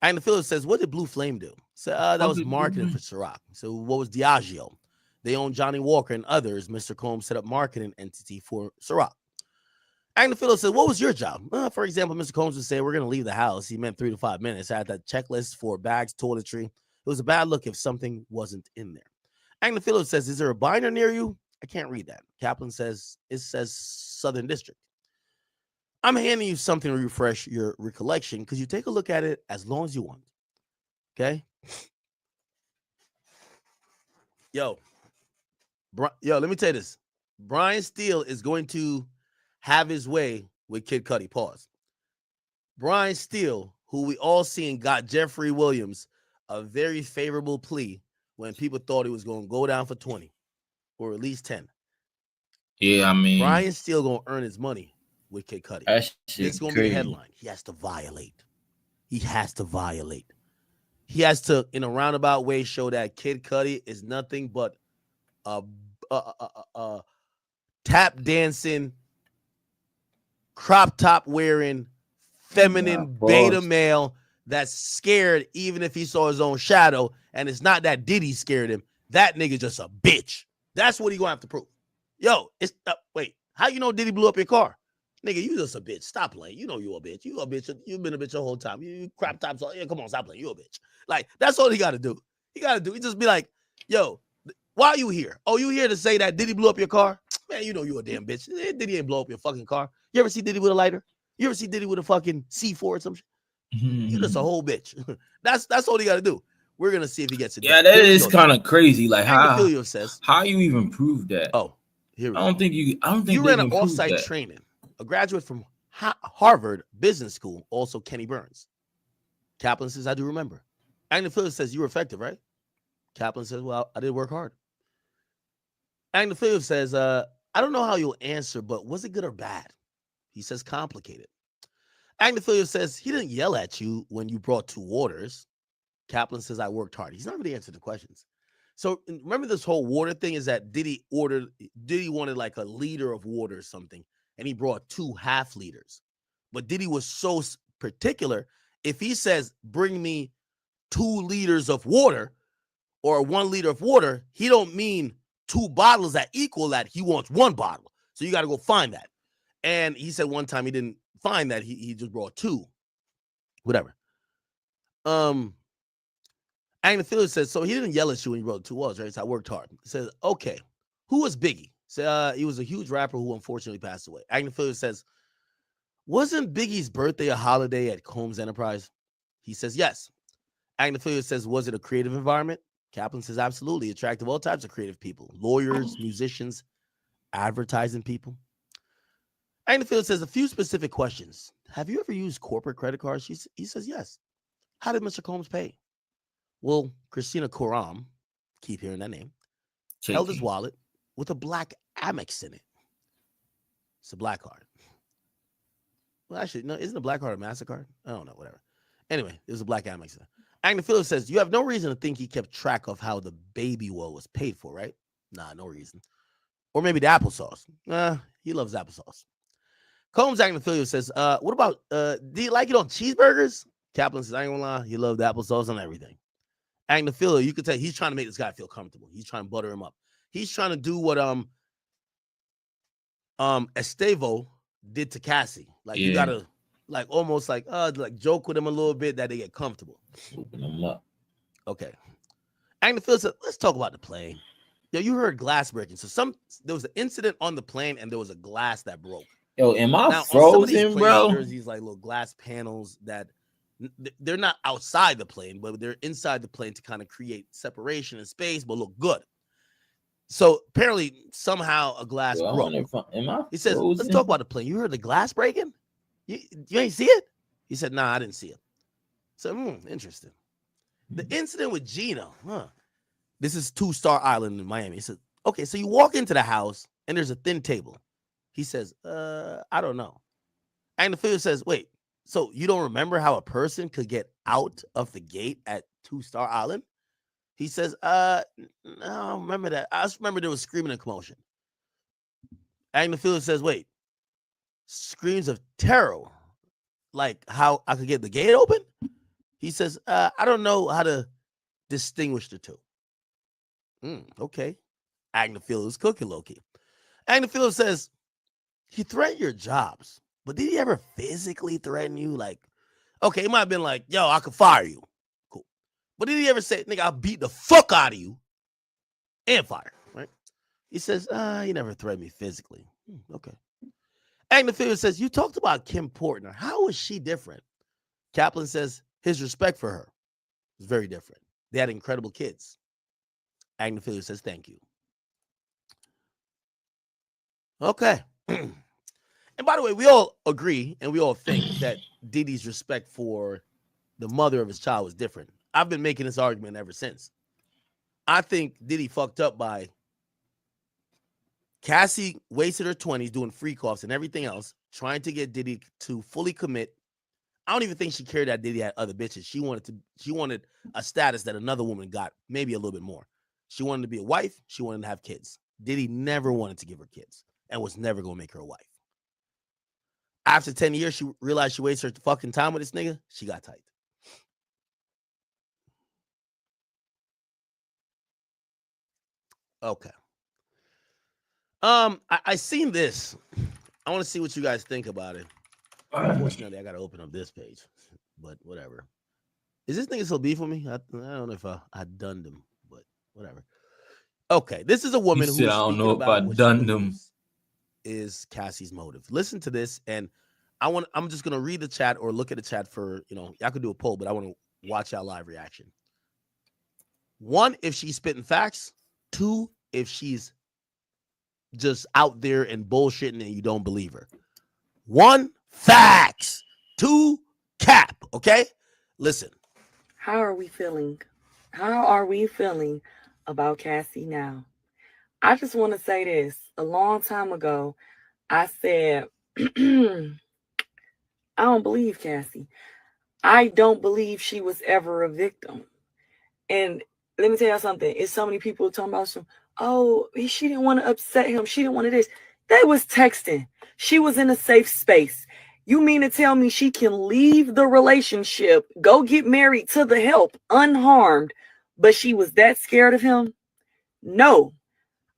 Agnafilo says, what did Blue Flame do? So that was marketing for Ciroc. So what was Diageo? They owned Johnny Walker and others. Mr. Combs set up marketing entity for Ciroc. Agnafilo said, what was your job? For example, Mr. Combs would say, we're going to leave the house. He meant 3 to 5 minutes. I had that checklist for bags, toiletry. It was a bad look if something wasn't in there. Agnafilo says, is there a binder near you? I can't read that. Kaplan says, it says Southern District. I'm handing you something to refresh your recollection because you take a look at it as long as you want. Okay? Yo, let me tell you this. Brian Steele is going to have his way with Kid Cudi. Pause. Brian Steele, who we all seen got Jeffrey Williams a very favorable plea when people thought he was going to go down for 20 or at least 10. Yeah, I mean, Brian Steele going to earn his money with Kid Cudi. It's going to be a headline. He has to violate. He has to, in a roundabout way, show that Kid Cudi is nothing but a tap dancing, crop top wearing, feminine beta male that's scared even if he saw his own shadow, and it's not that Diddy scared him. That nigga just a bitch. That's what he gonna have to prove. Yo, it's wait, how you know Diddy blew up your car? Nigga, you just a bitch. Stop playing. You know you a bitch. You a bitch. You've been a bitch the whole time. You crop tops. Yeah, come on, stop playing. You a bitch. Like, that's all he got to do. He just be like, yo, why are you here? Oh, you here to say that Diddy blew up your car? Man, you know you a damn bitch. Diddy ain't blow up your fucking car. You ever see Diddy with a lighter? You ever see Diddy with a fucking C4 or some shit? You just a whole bitch. That's all he got to do. We're gonna see if he gets it. Yeah, that is kind of crazy. Like how you even prove that? Oh, here we go. I don't think you ran an off-site training. A graduate from Harvard Business School, also Kenny Burns. Kaplan says, I do remember. Agnifilo says, you were effective, right? Kaplan says, well, I did work hard. Agnifilo says, I don't know how you'll answer, but was it good or bad? He says, complicated. Agnifilo says, he didn't yell at you when you brought 2 waters. Kaplan says, I worked hard. He's not really answered the questions. So remember this whole water thing is that Diddy wanted like a liter of water or something, and he brought 2 half liters. But Diddy was so particular. If he says, bring me 2 liters of water or 1 liter of water, he don't mean 2 bottles that equal that. He wants 1 bottle. So you got to go find that. And he said one time he didn't find that. He just brought 2. Whatever. Agnifilo says, so he didn't yell at you when you wrote 2 words, right? So I worked hard. He says, okay, who was Biggie? So, he was a huge rapper who unfortunately passed away. Agnifilo says, wasn't Biggie's birthday a holiday at Combs Enterprise? He says, yes. Agnifilo says, was it a creative environment? Kaplan says, absolutely. Attracted all types of creative people, lawyers, musicians, advertising people. Agnifilo says, a few specific questions. Have you ever used corporate credit cards? He says, yes. How did Mr. Combs pay? Well, Christina Coram, keep hearing that name, held his wallet with a black Amex in it. It's a black card. Well, actually, no, isn't a black card a MasterCard? I don't know, whatever. Anyway, it was a black Amex in it. Agnifilo says, you have no reason to think he kept track of how the baby oil was paid for, right? Nah, no reason. Or maybe the applesauce. He loves applesauce. Combs Agnifilo says, what about, do you like it on cheeseburgers? Kaplan says, I ain't gonna lie, he loved applesauce on everything. Agnifilo, you could tell he's trying to make this guy feel comfortable. He's trying to butter him up. He's trying to do what Estavo did to Cassie. Like you gotta like almost like joke with him a little bit that they get comfortable. Open them up. Okay. Agnifilo said, let's talk about the plane. Yo, you heard glass breaking. So there was an incident on the plane and there was a glass that broke. Yo, am I frozen, bro? There's these like little glass panels that they're not outside the plane, but they're inside the plane to kind of create separation and space, but look good. So apparently, somehow a glass broke. He says, let's talk about the plane. You heard the glass breaking? You ain't see it? He said, nah, I didn't see it. So, interesting. The incident with Gino, This is 2-Star Island in Miami. He said, okay, so you walk into the house and there's a thin table. He says, I don't know. And the figure says, wait, so you don't remember how a person could get out of the gate at 2-Star Island? He says, no, I don't remember that. I just remember there was screaming and commotion. Agnifilo says, wait, screams of terror, like how I could get the gate open? He says, I don't know how to distinguish the two. Okay. Agnifilo is cooking low-key. Agnifilo says, he threatened your jobs, but did he ever physically threaten you? Like, okay, it might have been like, yo, I could fire you. Cool. But did he ever say, nigga, I'll beat the fuck out of you and fire, right? He says, he never threatened me physically. Okay. Agnifilo says, you talked about Kim Portner. How was she different? Kaplan says, his respect for her was very different. They had incredible kids. Agnifilo says, thank you. Okay. And by the way, we all agree and we all think that Diddy's respect for the mother of his child was different. I've been making this argument ever since. I think Diddy fucked up by Cassie wasted her 20s doing freak offs and everything else, trying to get Diddy to fully commit. I don't even think she cared that Diddy had other bitches. She wanted a status that another woman got, maybe a little bit more. She wanted to be a wife. She wanted to have kids. Diddy never wanted to give her kids and was never going to make her a wife. After 10 years, she realized she wasted her fucking time with this nigga. She got tight. Okay. I seen this. I want to see what you guys think about it. Unfortunately, I got to open up this page, but whatever. Is this nigga still beef with me? I don't know if I done them, but whatever. Okay, this is a woman who I don't know if I done them. Is Cassie's motive. Listen to this, and I'm just gonna read the chat or look at the chat for, y'all could do a poll, but I want to watch our live reaction. 1, if she's spitting facts. 2, if she's just out there and bullshitting and you don't believe her. 1, facts. 2, cap. Okay? Listen. How are we feeling? How are we feeling about Cassie now? I just want to say this. A long time ago, I said, I don't believe Cassie. I don't believe she was ever a victim. And let me tell you something. It's so many people talking about some, oh, she didn't want to upset him. She didn't want to this. They was texting. She was in a safe space. You mean to tell me she can leave the relationship, go get married to the help unharmed, but she was that scared of him? No.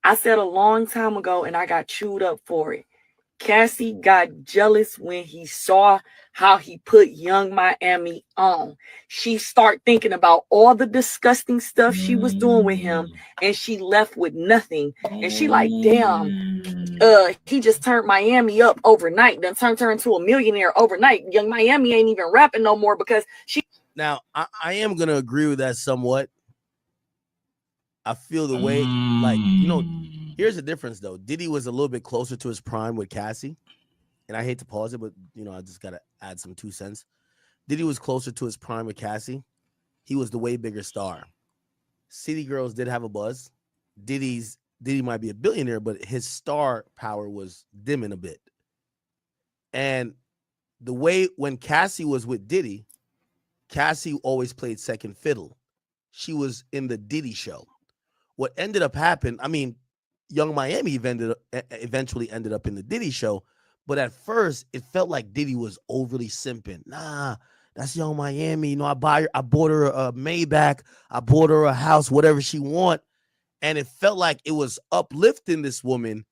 I said a long time ago, and I got chewed up for it. Cassie got jealous when he saw how he put Young Miami on. She started thinking about all the disgusting stuff she was doing with him, and she left with nothing. And she like, damn, he just turned Miami up overnight, then turned her into a millionaire overnight. Young Miami ain't even rapping no more because she. Now, I am going to agree with that somewhat. I feel the way, like, you know, here's the difference, though. Diddy was a little bit closer to his prime with Cassie. And I hate to pause it, but, you know, I just got to add some 2 cents. Diddy was closer to his prime with Cassie. He was the way bigger star. City Girls did have a buzz. Diddy might be a billionaire, but his star power was dimming a bit. And the way when Cassie was with Diddy, Cassie always played second fiddle. She was in the Diddy show. What ended up happening, I mean, Young Miami eventually ended up in the Diddy show, but at first it felt like Diddy was overly simping. Nah, that's Young Miami. You know, I bought her a Maybach, I bought her a house, whatever she want, and it felt like it was uplifting this woman.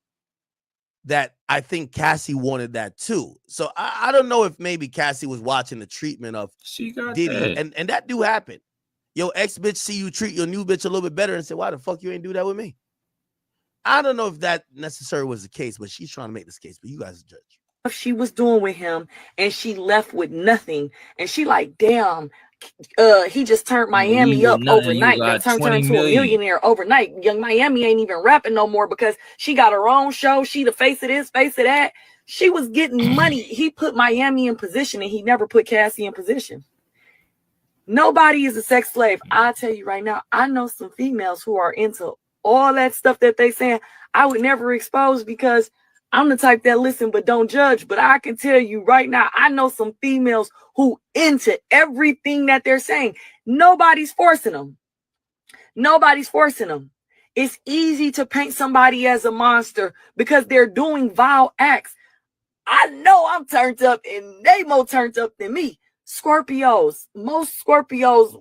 That I think Cassie wanted that too. So I don't know if maybe Cassie was watching the treatment of Diddy, and that do happen. Your ex bitch see you treat your new bitch a little bit better and say, why the fuck you ain't do that with me? I don't know if that necessarily was the case, but she's trying to make this case, but you guys judge. She was doing with him, and she left with nothing. And she like, damn, he just turned Miami up overnight. Then turned her into a millionaire overnight. Young Miami ain't even rapping no more because she got her own show. She the face of this, face of that. She was getting money. He put Miami in position, and he never put Cassie in position. Nobody is a sex slave. I'll tell you right now, I know some females who are into all that stuff that they saying. I would never expose because I'm the type that listen but don't judge. But I can tell you right now, I know some females who into everything that they're saying. Nobody's forcing them. Nobody's forcing them. It's easy to paint somebody as a monster because they're doing vile acts. I know I'm turned up and they more turned up than me. Scorpios, most Scorpios,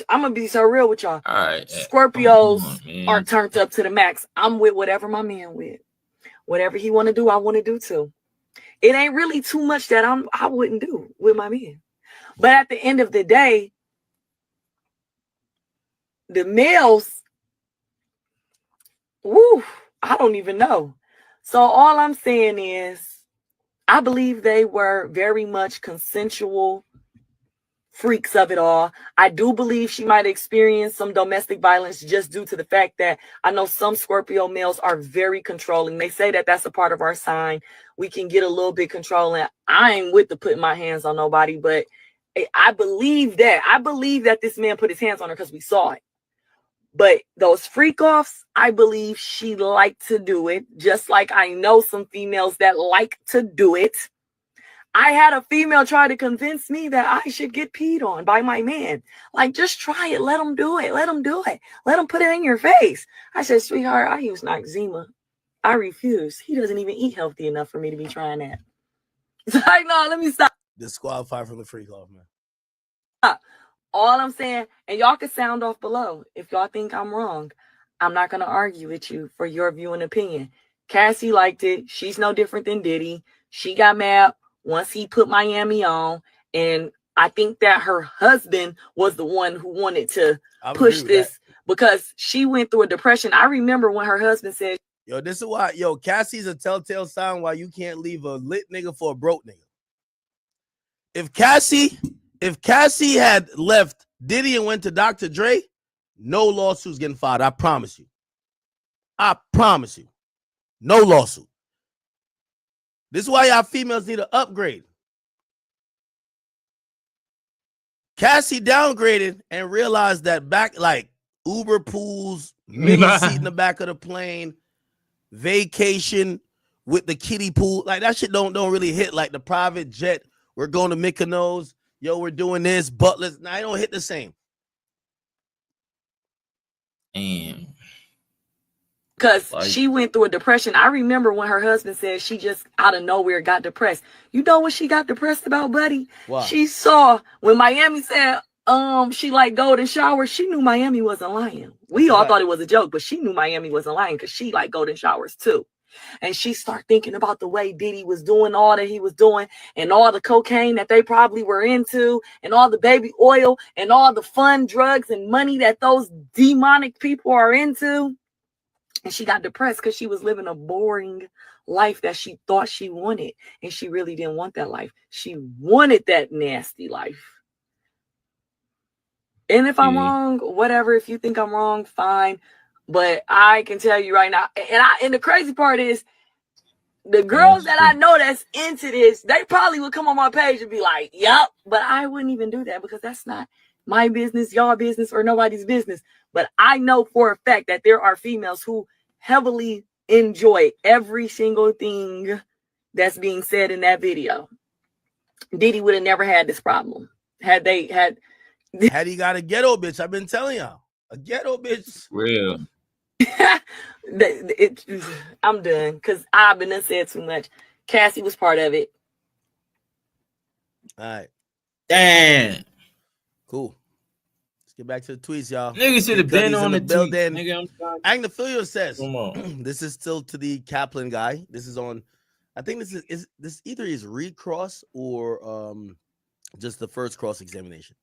I'm gonna be so real with y'all. All right, Scorpios are turned up to the max. I'm with whatever my man with. Whatever he want to do, I want to do too. It ain't really too much that I wouldn't do with my man. But at the end of the day, the males, woo, I don't even know. So all I'm saying is, I believe they were very much consensual freaks of it all. I do believe she might experience some domestic violence just due to the fact that I know some Scorpio males are very controlling. They say that that's a part of our sign. We can get a little bit controlling. I ain't with the putting my hands on nobody, but I believe that. I believe that this man put his hands on her because we saw it. But those freak offs, I believe she liked to do it, just like I know some females that like to do it. I had a female try to convince me that I should get peed on by my man. Like, just try it. Let him do it. Let him do it. Let him put it in your face. I said, sweetheart, I use Noxzema. I refuse. He doesn't even eat healthy enough for me to be trying that. It's like, no, let me stop. Disqualified from the freak off, man. All I'm saying, and y'all can sound off below if y'all think I'm wrong. I'm not going to argue with you for your view and opinion. Cassie liked it. She's no different than Diddy. She got mad once he put Miami on. And I think that her husband was the one who wanted to push this because she went through a depression. I remember when her husband said, yo, this is why, Cassie's a telltale sign why you can't leave a lit nigga for a broke nigga. If Cassie had left Diddy and went to Dr. Dre, No lawsuits getting filed. I promise you. I promise you. No lawsuit. This is why y'all females need to upgrade. Cassie downgraded and realized that back, like Uber pools, middle seat in the back of the plane, vacation with the kiddie pool, like that shit don't really hit like the private jet. We're going to Mykonos. Yo, we're doing this. Butlers. Now, I don't hit the same. And because she went through a depression. I remember when her husband said she just out of nowhere got depressed. You know what she got depressed about, buddy? Wow. She saw when Miami said she like golden showers. She knew Miami wasn't lying. We all thought it was a joke, but she knew Miami wasn't lying because she like golden showers too. And she started thinking about the way Diddy was doing all that he was doing and all the cocaine that they probably were into and all the baby oil and all the fun drugs and money that those demonic people are into. And she got depressed because she was living a boring life that she thought she wanted. And she really didn't want that life. She wanted that nasty life. And if I'm wrong, whatever, if you think I'm wrong, fine. But I can tell you right now, and the crazy part is, the girls that I know that's into this, they probably would come on my page and be like, yup. But I wouldn't even do that because that's not my business, y'all business, or nobody's business. But I know for a fact that there are females who heavily enjoy every single thing that's being said in that video. Diddy would have never had this problem had he got a ghetto bitch. I've been telling y'all, a ghetto bitch. Real. I'm done because I've been said too much. Cassie was part of it. All right. Damn. Cool. Let's get back to the tweets, y'all. Niggas should have been on the building. Agnophilia says, this is still to the Kaplan guy. This is on, I think this is either his recross or just the first cross examination.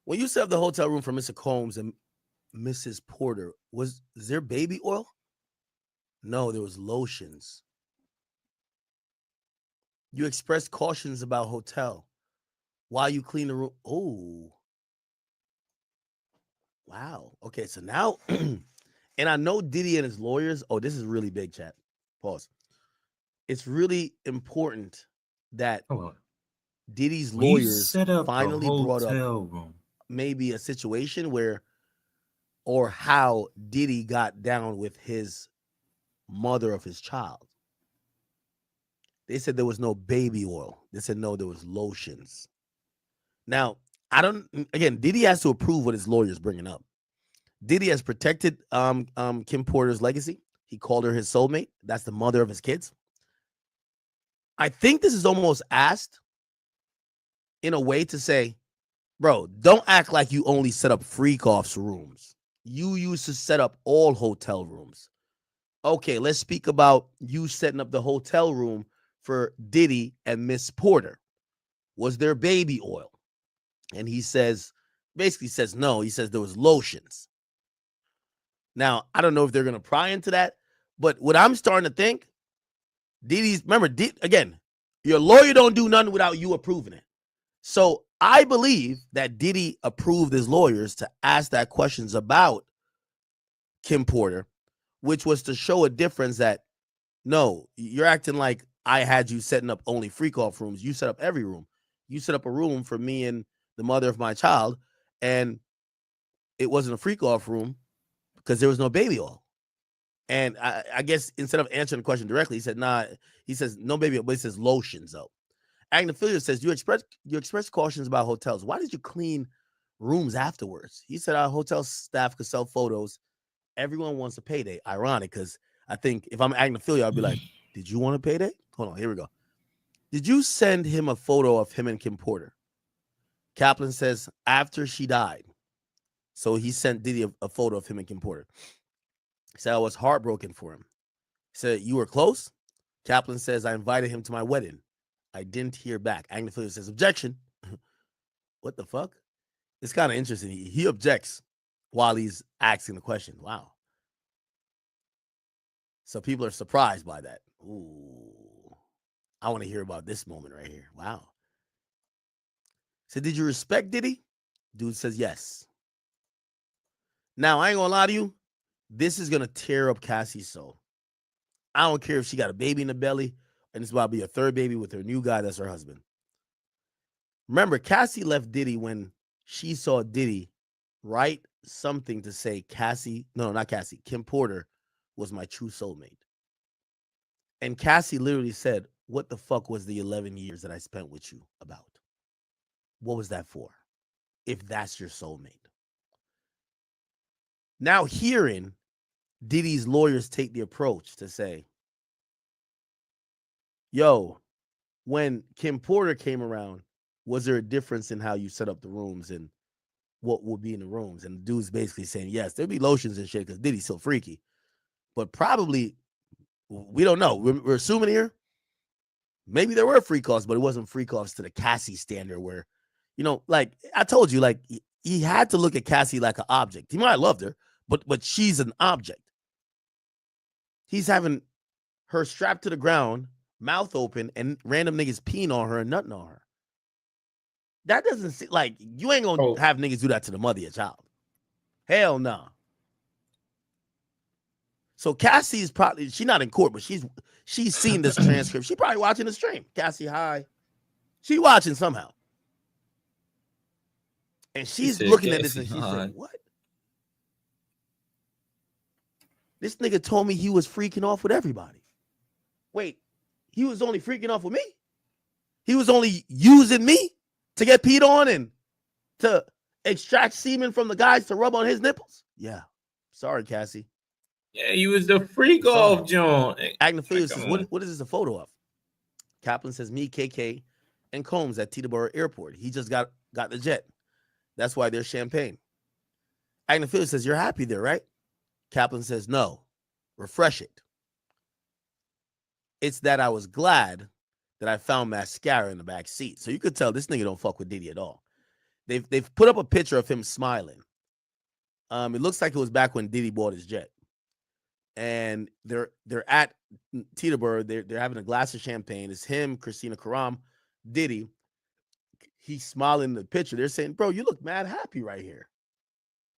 When you set up the hotel room for Mr. Combs and Mrs. Porter, was there baby oil? No, there was lotions. You expressed cautions about hotel while you clean the room. Oh, wow. Okay, so now, and I know Diddy and his lawyers. Oh, this is really big, chat. Pause. It's really important that Diddy's lawyers finally brought up maybe a situation where, or how Diddy got down with his mother of his child. They said there was no baby oil. They said no, there was lotions. Now, Diddy has to approve what his lawyer's bringing up. Diddy has protected Kim Porter's legacy. He called her his soulmate. That's the mother of his kids. I think this is almost asked in a way to say, bro, don't act like you only set up freak-offs rooms. You used to set up all hotel rooms. Okay, let's speak about you setting up the hotel room for Diddy and Miss Porter. Was there baby oil? And he basically says no. He says there was lotions. Now, I don't know if they're going to pry into that, but what I'm starting to think, again, your lawyer don't do nothing without you approving it. So I believe that Diddy approved his lawyers to ask that questions about Kim Porter, which was to show a difference that, no, you're acting like I had you setting up only freak-off rooms. You set up every room. You set up a room for me and the mother of my child, and it wasn't a freak-off room because there was no baby oil. And I guess instead of answering the question directly, he said, nah, he says no baby oil, but he says lotions, though. Agnophilia says, you express cautions about hotels. Why did you clean rooms afterwards? He said our hotel staff could sell photos. Everyone wants a payday. Ironic, because I think if I'm Agnophilia, I'd be like, did you want a payday? Hold on, here we go. Did you send him a photo of him and Kim Porter? Kaplan says, after she died. So he sent Diddy a photo of him and Kim Porter. He said, I was heartbroken for him. He said, you were close? Kaplan says, I invited him to my wedding. I didn't hear back. Agnophilia says, objection. What the fuck? It's kind of interesting. He objects while he's asking the question. Wow. So people are surprised by that. Ooh. I want to hear about this moment right here. Wow. So did you respect Diddy? Dude says yes. Now, I ain't gonna lie to you. This is gonna tear up Cassie's soul. I don't care if she got a baby in the belly, and it's about to be a third baby with her new guy that's her husband. Remember, Cassie left Diddy when she saw Diddy write something to say not Cassie, Kim Porter was my true soulmate. And Cassie literally said, what the fuck was the 11 years that I spent with you about? What was that for? If that's your soulmate. Now hearing Diddy's lawyers take the approach to say, yo, when Kim Porter came around, was there a difference in how you set up the rooms and what would be in the rooms? And the dude's basically saying, yes, there'd be lotions and shit because Diddy's so freaky. But probably, we don't know. We're assuming here, maybe there were freak offs, but it wasn't freak offs to the Cassie standard where, like I told you, like he had to look at Cassie like an object. He might have loved her, but she's an object. He's having her strapped to the ground, mouth open, and random niggas peeing on her and nutting on her. That doesn't seem like you ain't gonna have niggas do that to the mother of your child. Hell no. Nah. So Cassie's probably, she's not in court, but she's seen this transcript. She probably watching the stream. Cassie, hi. She watching somehow. And she's looking at this and she's saying, what? This nigga told me he was freaking off with everybody. Wait, he was only freaking off with me? He was only using me to get peed on and to extract semen from the guys to rub on his nipples? Yeah. Sorry, Cassie. Yeah, he was the freak off, John. Agnophilia says, what is this a photo of? Kaplan says, me, KK, and Combs at Teterboro Airport. He just got the jet. That's why there's champagne. Agnophilia says, you're happy there, right? Kaplan says, no. Refresh it. It's that I was glad that I found mascara in the back seat. So you could tell this nigga don't fuck with Diddy at all. They've put up a picture of him smiling. It looks like it was back when Diddy bought his jet. And they're at Teterboro. They're having a glass of champagne. It's him, Christina Karam, Diddy. He's smiling in the picture. They're saying, bro, you look mad happy right here.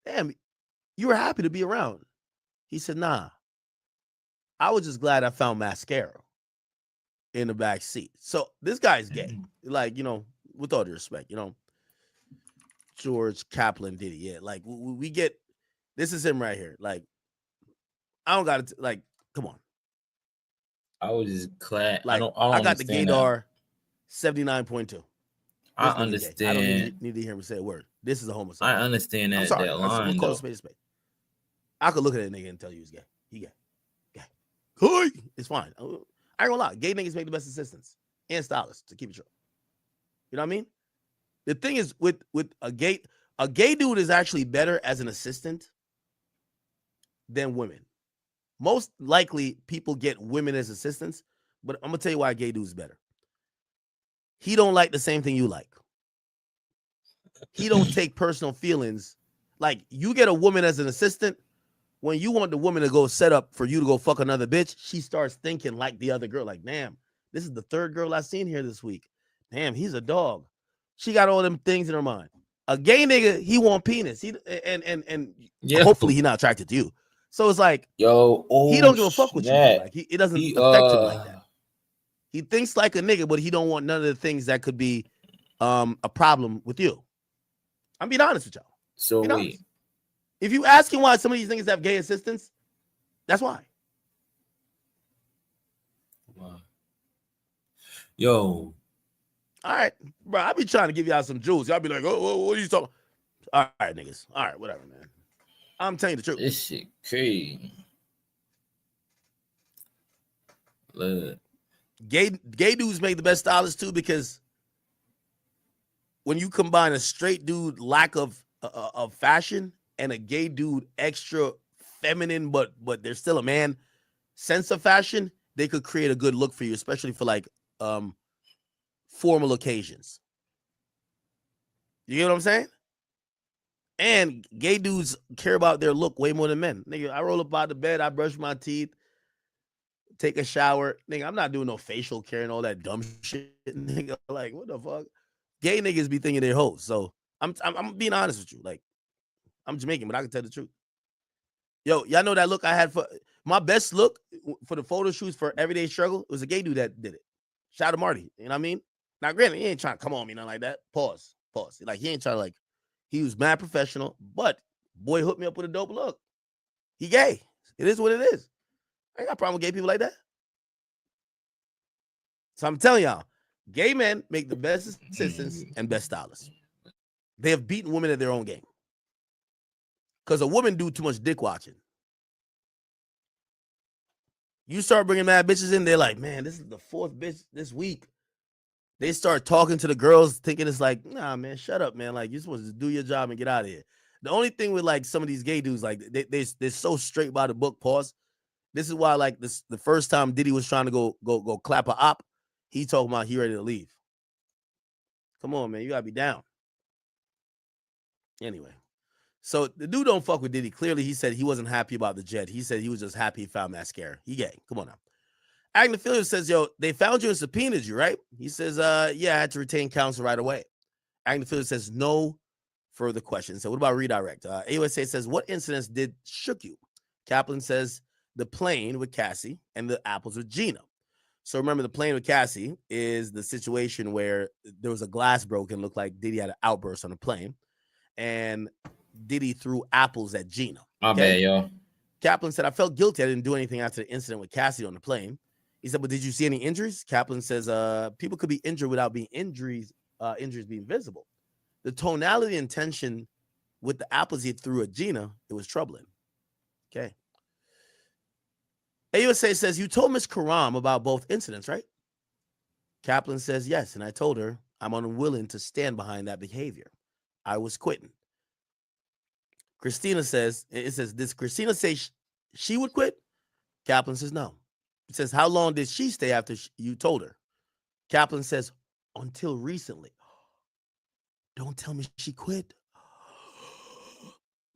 Damn, you were happy to be around. He said, nah. I was just glad I found mascara in the back seat. So this guy's gay. Like, with all due respect, George Kaplan Diddy. Yeah, like we get, this is him right here. Like, I don't got to, like, come on. I was just glad. Like, I got the gaydar 79.2. I understand. I don't need to hear him say a word. This is a homosexual. I understand that. I'm sorry. That line, we'll call a spade a spade. I could look at that nigga and tell you he's gay. He gay. Gay. It's fine. I ain't gonna lie. Gay niggas make the best assistants and stylists, to keep it true. You know what I mean? The thing is, with a gay dude is actually better as an assistant than women. Most likely, people get women as assistants, but I'm gonna tell you why a gay dude is better. He don't like the same thing you like. He don't take personal feelings. Like, you get a woman as an assistant, when you want the woman to go set up for you to go fuck another bitch, she starts thinking like the other girl. Like, damn, this is the third girl I've seen here this week. Damn, he's a dog. She got all them things in her mind. A gay nigga, he want penis. Hopefully he not attracted to you. So it's like, he don't give a fuck with you. Like, it doesn't affect him like that. He thinks like a nigga, but he don't want none of the things that could be a problem with you. I'm being honest with y'all. So wait. If you ask him why some of these niggas have gay assistants, that's why. Wow. Yo. All right, bro. I be trying to give y'all some jewels. Y'all be like, oh, what are you talking? All right, niggas. All right, whatever, man. I'm telling you the truth. This shit crazy. Look. Gay dudes make the best stylists too, because when you combine a straight dude lack of fashion and a gay dude extra feminine, but there's still a man sense of fashion, they could create a good look for you, especially for like formal occasions. You get what I'm saying? And gay dudes care about their look way more than men. Nigga, I roll up out of bed, I brush my teeth, take a shower. Nigga, I'm not doing no facial care and all that dumb shit. Nigga, like, what the fuck? Gay niggas be thinking they're hoes. So I'm being honest with you. Like, I'm Jamaican, but I can tell the truth. Yo, y'all know that look I had for my best look for the photo shoots for Everyday Struggle? It was a gay dude that did it. Shout out to Marty. You know what I mean? Now, granted, he ain't trying to come on me, nothing like that. Pause. Like, he ain't trying to, like, he was mad professional, but boy hooked me up with a dope look. He gay. It is what it is. I ain't got a problem with gay people like that. So I'm telling y'all, gay men make the best assistants and best stylists. They have beaten women at their own game. Because a woman do too much dick watching. You start bringing mad bitches in, they're like, man, this is the fourth bitch this week. They start talking to the girls thinking it's like, nah, man, shut up, man. Like, you're supposed to do your job and get out of here. The only thing with, like, some of these gay dudes, like, they're so straight by the book, pause. This is why, like, the first time Diddy was trying to go clap a op, he talking about he ready to leave. Come on, man, you gotta be down. Anyway. So the dude don't fuck with Diddy. Clearly, he said he wasn't happy about the jet. He said he was just happy he found mascara. He gay. Come on now. Agnophilia says, yo, they found you and subpoenaed you, right? He says, yeah, I had to retain counsel right away. Agnophilia says, no further questions. So what about redirect? AUSA says, what incidents did shook you? Kaplan says, the plane with Cassie and the apples with Gina. So remember, the plane with Cassie is the situation where there was a glass broken, looked like Diddy had an outburst on the plane. And Diddy threw apples at Gina. My bad, y'all. Kaplan said, I felt guilty. I didn't do anything after the incident with Cassie on the plane. He said, but did you see any injuries? Kaplan says, people could be injured without being injuries being visible. The tonality and tension with the apples he threw at Gina, it was troubling. Okay. AUSA says, you told Ms. Karam about both incidents, right? Kaplan says, yes, and I told her I'm unwilling to stand behind that behavior. I was quitting. Christina says, it says, does Christina say she would quit? Kaplan says, no. It says, how long did she stay after you told her? Kaplan says, until recently. Don't tell me she quit.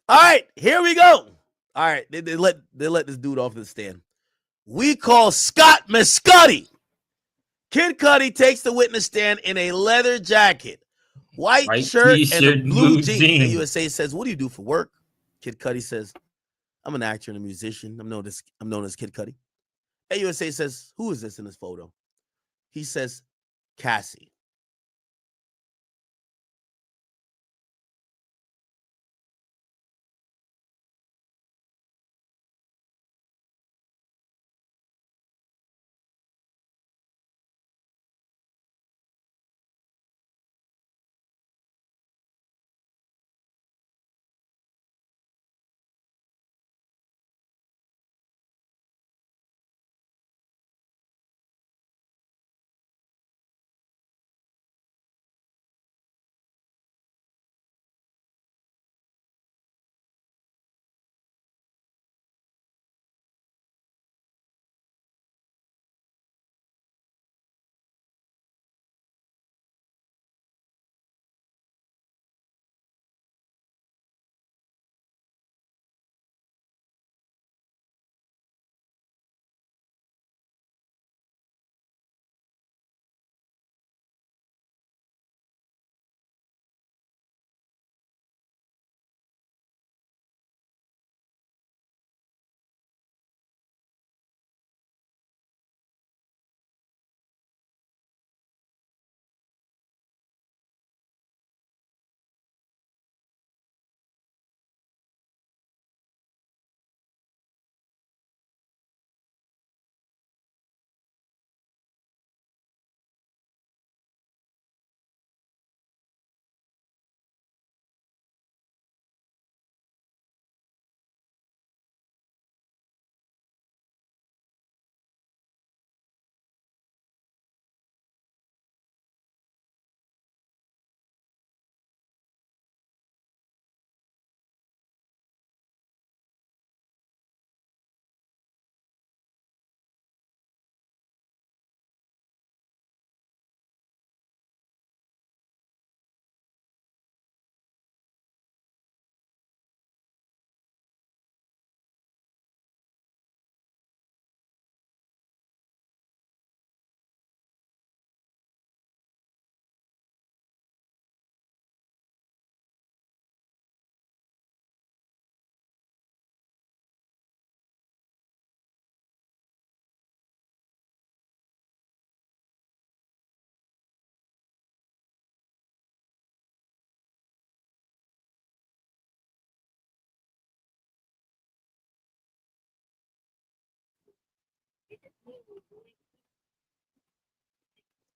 All right, here we go. All right, they let this dude off the stand. We call Scott Mescudi. Kid Cudi takes the witness stand in a leather jacket, white shirt, and a blue jeans. And USA says, what do you do for work? Kid Cudi says, I'm an actor and a musician. I'm known as Kid Cudi. AUSA says, who is this in this photo? He says, Cassie.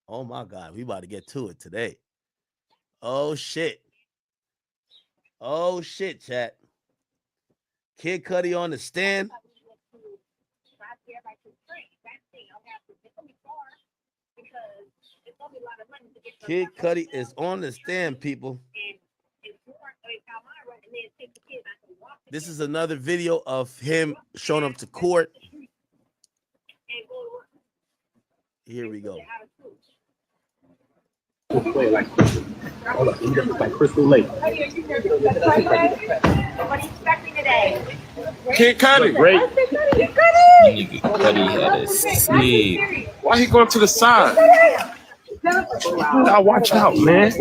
Oh my God, we about to get to it today. Oh shit. Oh shit, chat. Kid Cudi on the stand. Kid Cudi is on the stand, people. This is another video of him showing up to court. Here we go. Like Crystal Lake. What are you expecting today? Kid Cudi. Great. Nigga Cudi had a sleep. Why he going to the side? Now watch out, man.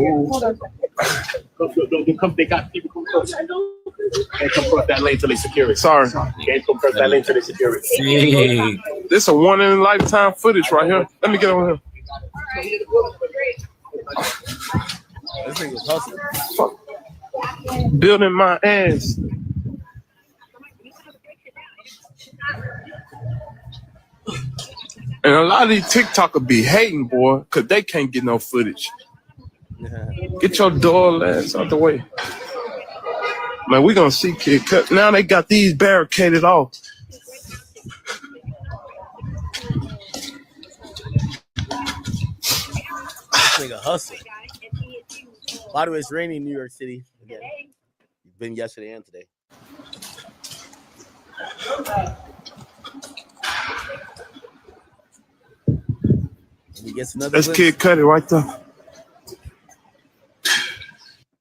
They got people come close. Can't come across that lane till they secure it. Sorry. Can't come across that lane till they secure it. Sick. This a one in a lifetime footage right here. Let me get over here. This thing was hustling. Fuck. Building my ass. And a lot of these TikTokers be hating, boy, because they can't get no footage. Get your door ass out the way. Man, we gonna see Kid Cudi. Now they got these barricaded off. This nigga hustling. By the way, it's raining in New York City again. It's been yesterday and today. And he gets another That's glimpse. Kid Cudi right there.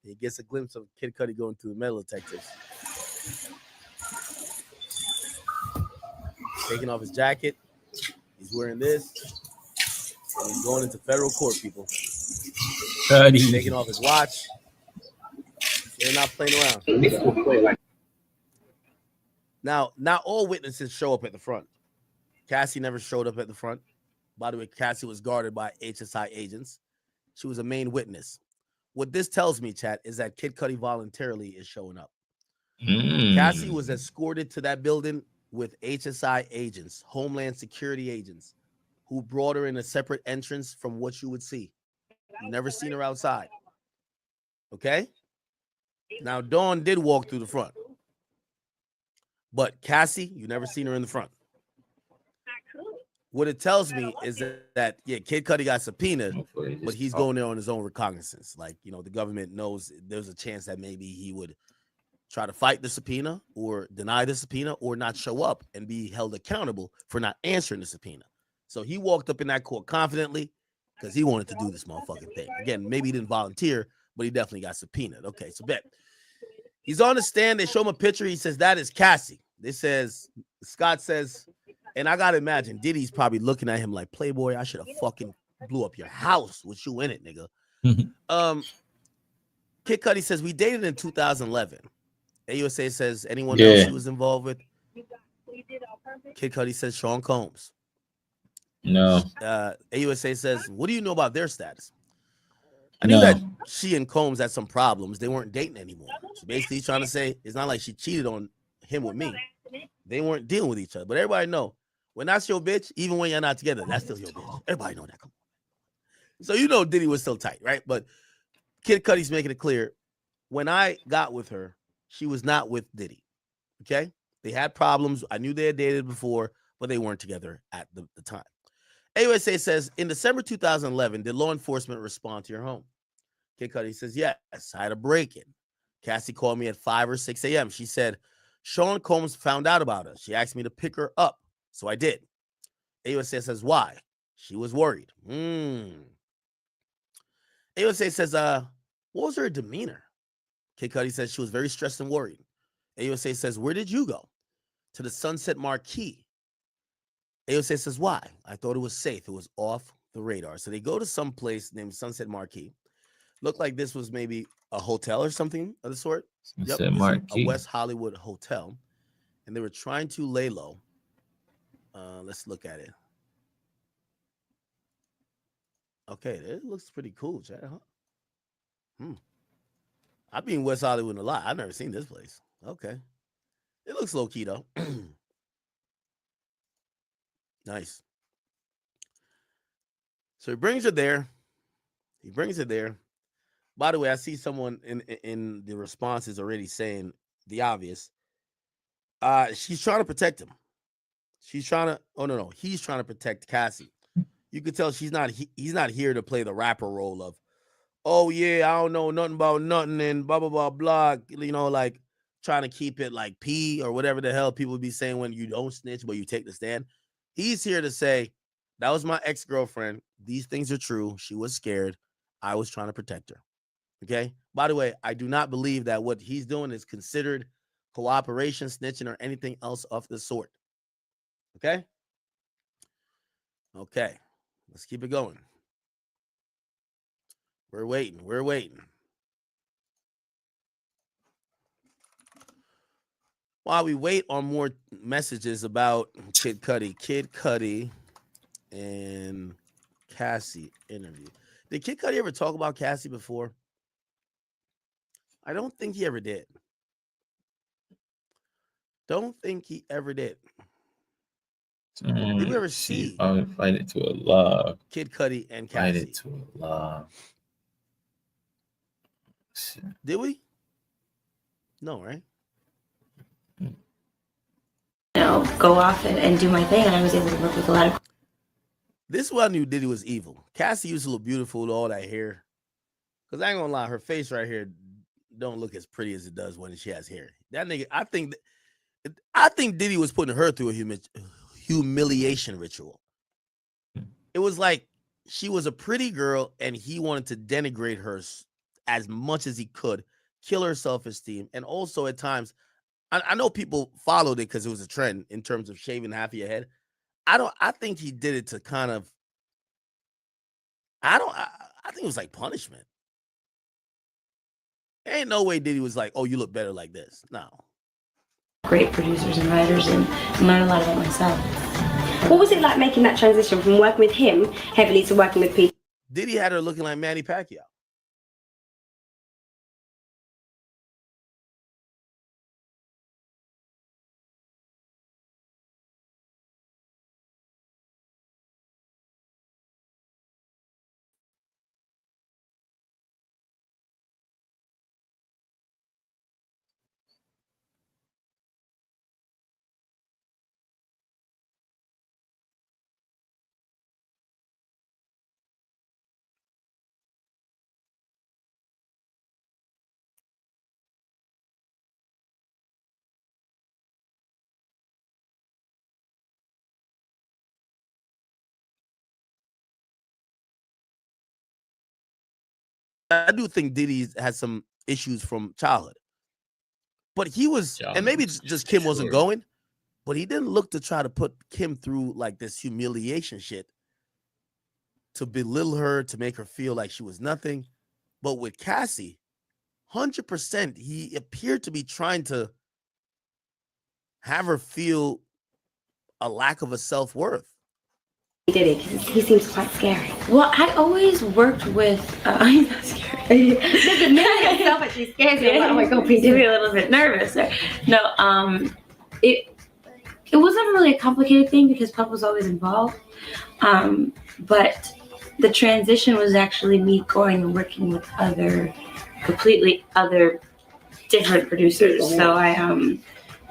He gets a glimpse of Kid Cudi going through the metal detectors. Taking off his jacket. He's wearing this. And he's going into federal court, people. Cudi. Taking off his watch. They're not playing around. Now, not all witnesses show up at the front. Cassie never showed up at the front. By the way, Cassie was guarded by HSI agents. She was a main witness. What this tells me, chat, is that Kid Cudi voluntarily is showing up. Cassie was escorted to that building with HSI agents, Homeland Security agents, who brought her in a separate entrance from what you would see. You've never seen her outside. Okay? Now, Dawn did walk through the front. But Cassie, you never seen her in the front. What it tells me is that Kid Cudi got subpoenaed, but he's going there on his own recognizance. Like, the government knows there's a chance that maybe he would try to fight the subpoena or deny the subpoena or not show up and be held accountable for not answering the subpoena. So he walked up in that court confidently because he wanted to do this motherfucking thing. Again, maybe he didn't volunteer, but he definitely got subpoenaed. Okay, so bet. He's on the stand. They show him a picture. He says, that is Cassie. Scott says, and I got to imagine, Diddy's probably looking at him like, Playboy, I should have fucking blew up your house with you in it, nigga. Kid Cudi says, we dated in 2011. AUSA says, anyone else he was involved with? Kid Cudi says, Sean Combs. No. AUSA says, what do you know about their status? I knew that she and Combs had some problems. They weren't dating anymore. So basically, he's trying to say it's not like she cheated on him with me. They weren't dealing with each other. But everybody know, when that's your bitch, even when you're not together, that's still your bitch. Everybody know that. Come on. So Diddy was still tight, right? But Kid Cudi's making it clear, when I got with her, she was not with Diddy. Okay? They had problems. I knew they had dated before, but they weren't together at the time. AUSA says, in December 2011, did law enforcement respond to your home? Kid Cudi says, yes, I had a break-in. Cassie called me at 5 or 6 a.m. She said, Sean Combs found out about us. She asked me to pick her up, so I did. AUSA says, why? She was worried. AUSA says, what was her demeanor? Kid Cudi says she was very stressed and worried. AUSA says, where did you go? To the Sunset Marquee. AUSA says, why? I thought it was safe. It was off the radar. So they go to some place named Sunset Marquee. Looked like this was maybe a hotel or something of the sort. Sunset Marquee. A West Hollywood hotel. And they were trying to lay low. Let's look at it. Okay, it looks pretty cool, Chad, huh? I've been in West Hollywood a lot. I've never seen this place. Okay. It looks low-key, though. Nice. So he brings her there. By the way, I see someone in the responses already saying the obvious. She's trying to protect him. He's trying to protect Cassie. You could tell he's not here to play the rapper role of, oh yeah, I don't know nothing about nothing and blah blah blah blah. Like trying to keep it like P or whatever the hell people be saying when you don't snitch but you take the stand. He's here to say, that was my ex-girlfriend. These things are true. She was scared. I was trying to protect her. Okay. By the way, I do not believe that what he's doing is considered cooperation, snitching, or anything else of the sort. Okay. Okay. Let's keep it going. We're waiting. While we wait on more messages about Kid Cudi and Cassie interview. Did Kid Cudi ever talk about Cassie before? I don't think he ever did. Did we ever see? I would fight it to a love. Kid Cudi and Cassie. Fight it to a love. Did we? No, right? Go off and do my thing, and I was able to work with a lot of. This is what I knew Diddy was evil. Cassie used to look beautiful with all that hair. Because I ain't gonna lie, her face right here don't look as pretty as it does when she has hair. That nigga, I think Diddy was putting her through a humiliation ritual. It was like she was a pretty girl and he wanted to denigrate her as much as he could, kill her self-esteem. And also at times, I know people followed it because it was a trend in terms of shaving half of your head. I think he did it to kind of, I think it was like punishment. Ain't no way Diddy was like, oh, you look better like this. No. Great producers and writers and learn a lot about myself. What was it like making that transition from working with him heavily to working with people? Diddy had her looking like Manny Pacquiao. I do think Diddy has some issues from childhood. But he was, and maybe just Kim wasn't going, but he didn't look to try to put Kim through like this humiliation shit to belittle her, to make her feel like she was nothing. But with Cassie, 100%, he appeared to be trying to have her feel a lack of a self-worth. He did it because he seems quite scary. Well, I always worked with. He's not scary. The man himself actually scares me. Oh my God, please do me a little bit nervous. No, it wasn't really a complicated thing because Pup was always involved. But the transition was actually me going and working with completely other different producers. So I